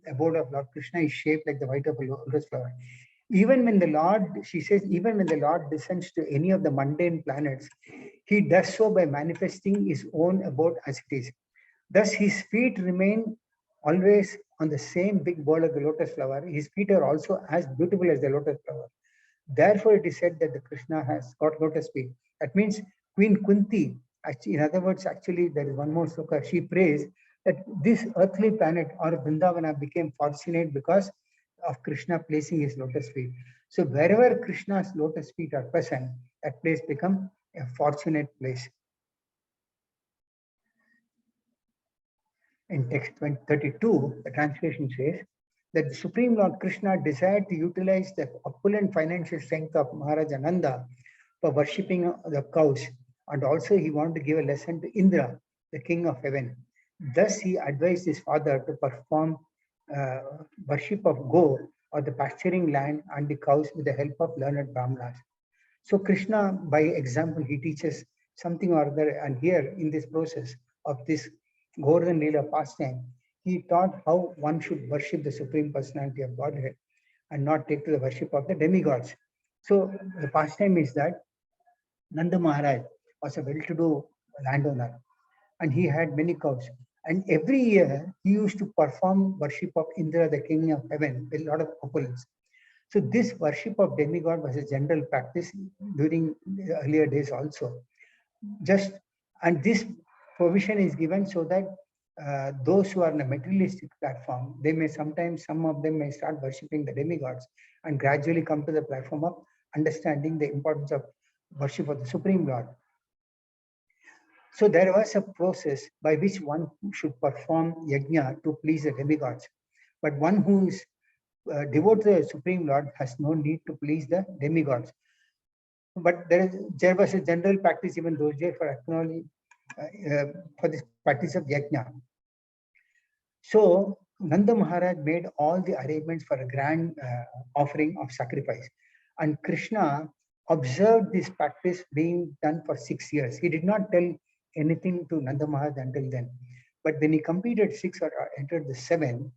abode of Lord Krishna, is shaped like the white of a lotus flower. Even when the Lord, she says, even when the Lord descends to any of the mundane planets, he does so by manifesting his own abode as it is. Thus, his feet remain always on the same big ball of the lotus flower. His feet are also as beautiful as the lotus flower. Therefore, it is said that the Krishna has got lotus feet. That means Queen Kunti, actually, in other words, actually, there is one more sloka. She prays that this earthly planet or Vrindavana became fortunate because of Krishna placing his lotus feet. So wherever Krishna's lotus feet are present, that place becomes a fortunate place. In text 32, the translation says that the Supreme Lord Krishna desired to utilize the opulent financial strength of Maharaja Nanda for worshipping the cows, and also he wanted to give a lesson to Indra, the king of heaven. Thus, he advised his father to perform worship of Go, or the pasturing land, and the cows with the help of learned Brahmanas. So Krishna, by example, he teaches something or other, and here in this process of this Govardhan Leela pastime, he taught how one should worship the Supreme Personality of Godhead and not take to the worship of the demigods. So the pastime is that Nanda Maharaj was a well-to-do landowner, and he had many cows. And every year he used to perform worship of Indra, the king of heaven, with a lot of opulence. So this worship of demigod was a general practice during the earlier days also. Just and this provision is given so that those who are on a materialistic platform, they may sometimes, some of them may start worshipping the demigods and gradually come to the platform of understanding the importance of worship of the Supreme Lord. So there was a process by which one should perform yajna to please the demigods. But one who is devoted to the Supreme Lord has no need to please the demigods. But there was a general practice even those days for acknowledging for this practice of yajna. So Nanda Maharaj made all the arrangements for a grand offering of sacrifice, and Krishna observed this practice being done for 6 years. He did not tell anything to Nanda Maharaj until then, but when he completed 6 or entered the 7,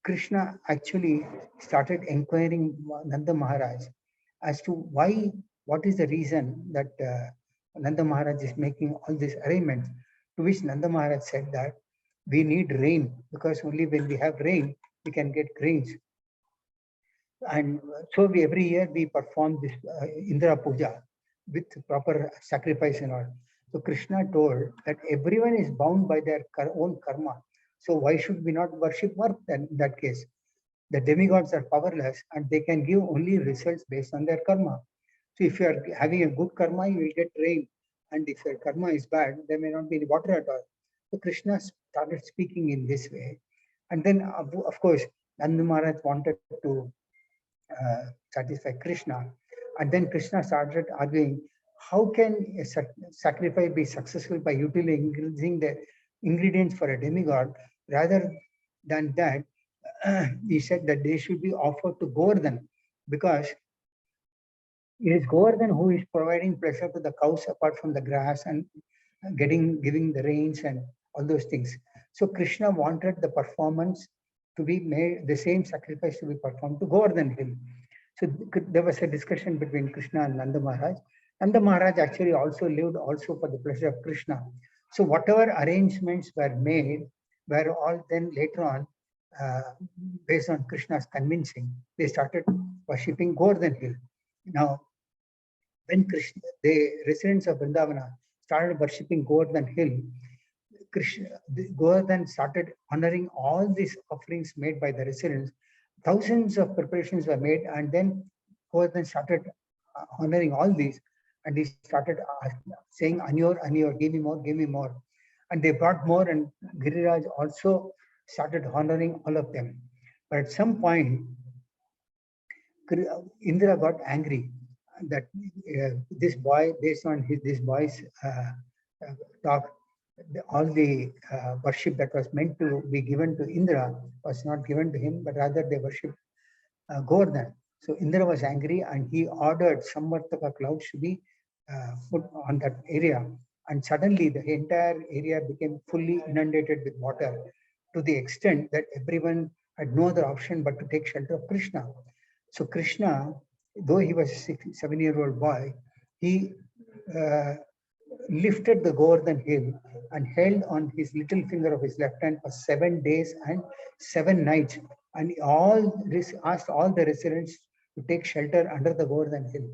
Krishna actually started inquiring Nanda Maharaj as to what is the reason that Nanda Maharaj is making all these arrangements. To which Nanda Maharaj said that we need rain, because only when we have rain, we can get grains. And so every year we perform this Indra Puja with proper sacrifice and all. So Krishna told that everyone is bound by their own karma. So why should we not worship earth then in that case? The demigods are powerless and they can give only results based on their karma. So if you are having a good karma, you will get rain. And if your karma is bad, there may not be any water at all. So Krishna started speaking in this way. And then, of course, Nanda Maharaj wanted to satisfy Krishna. And then Krishna started arguing, how can a sacrifice be successful by utilizing the ingredients for a demigod? Rather than that, he said that they should be offered to Govardhan, because it is Govardhan who is providing pleasure to the cows apart from the grass and giving the rains and all those things. So Krishna wanted the performance to be made, the same sacrifice to be performed to Govardhan hill. So there was a discussion between Krishna and Nanda Maharaj. Nanda Maharaj actually also lived also for the pleasure of Krishna. So whatever arrangements were made were all then later on based on Krishna's convincing. They started worshipping Govardhan hill. Now, when Krishna, the residents of Vrindavana started worshipping Govardhan hill, Govardhan started honoring all these offerings made by the residents. Thousands of preparations were made, and then Govardhan started honoring all these, and he started saying, Anyor, Anyor, give me more, give me more. And they brought more, and Giriraj also started honoring all of them. But at some point, Indra got angry that this boy, based on this boy's talk, all the worship that was meant to be given to Indra was not given to him, but rather they worshipped Govardhan. So Indra was angry and he ordered Samvartaka clouds to be put on that area. And suddenly the entire area became fully inundated with water to the extent that everyone had no other option but to take shelter of Krishna. So Krishna, though he was a 7-year-old boy, he lifted the Govardhan hill and held on his little finger of his left hand for 7 days and 7 nights. And he asked all the residents to take shelter under the Govardhan hill.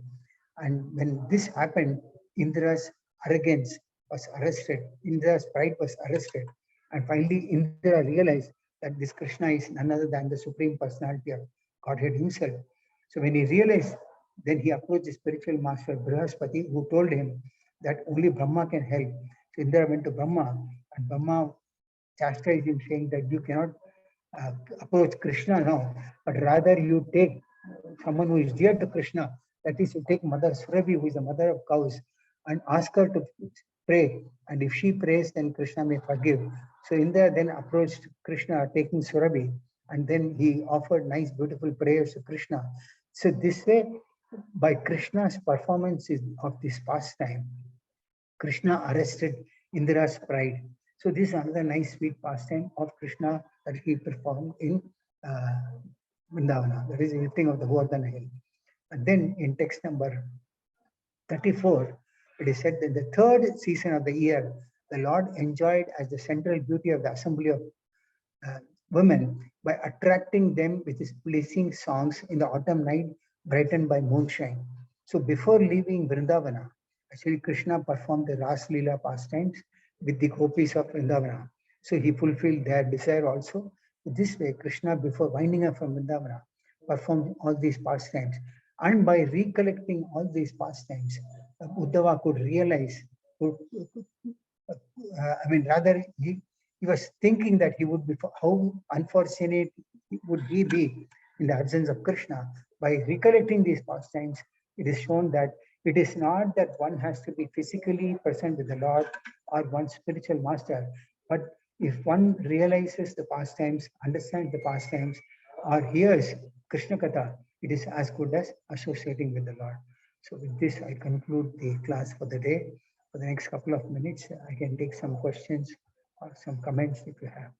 And when this happened, Indra's arrogance was arrested. Indra's pride was arrested. And finally, Indra realized that this Krishna is none other than the Supreme Personality of Godhead himself. So when he realized, then he approached the spiritual master Brihaspati, who told him that only Brahma can help. So Indra went to Brahma, and Brahma chastised him, saying that you cannot approach Krishna now, but rather you take someone who is dear to Krishna, that is, you take Mother Surabhi, who is the mother of cows, and ask her to pray. And if she prays, then Krishna may forgive. So Indra then approached Krishna, taking Surabhi, and then he offered nice, beautiful prayers to Krishna. So this way, by Krishna's performance of this pastime, Krishna arrested Indra's pride. So this is another nice, sweet pastime of Krishna that he performed in Vrindavana. That is the lifting of the Govardhan hill. And then in text number 34, it is said that the third season of the year, the Lord enjoyed as the central beauty of the assembly of women by attracting them with his pleasing songs in the autumn night brightened by moonshine. So before leaving Vrindavana, actually Krishna performed the Ras Leela pastimes with the gopis of Vrindavana. So he fulfilled their desire also. This way, Krishna, before winding up from Vrindavana, performed all these pastimes. And by recollecting all these pastimes, Uddhava could realize, rather he was thinking that he would be, how unfortunate would he be in the absence of Krishna. By recollecting these pastimes, it is shown that it is not that one has to be physically present with the Lord or one's spiritual master, but if one realizes the pastimes, understands the pastimes, or hears Krishna Katha, it is as good as associating with the Lord. So with this, I conclude the class for the day. For the next couple of minutes, I can take some questions or some comments if you have.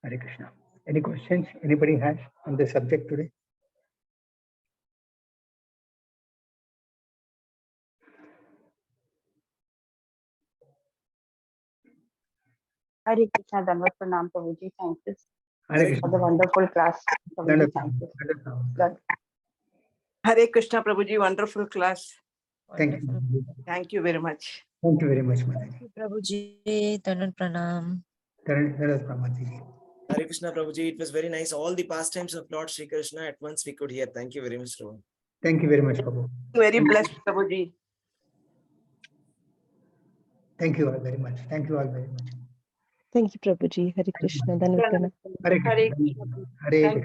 Hare Krishna. Any questions anybody has on the subject today? Hare Krishna, Dandavat Pranam Prabhuji. Thank you Hare Krishna. for the wonderful class. Prabhuji, thank you. Hare Krishna, Prabhuji. Wonderful class. Thank you. Thank you very much. Thank you very much, Mataji. Prabhuji, Dandavat Pranam. Hare Krishna, Prabhuji. It was very nice. All the pastimes of Lord Sri Krishna at once we could hear. Thank you very much, Prabhu. Thank you very much, Prabhu. Very blessed, Prabhuji. Thank you all very much. Thank you all very much. Thank you, Prabhuji. Hare Krishna. Dandavat Pranam. Hare Krishna. Hare Krishna. Hare Krishna.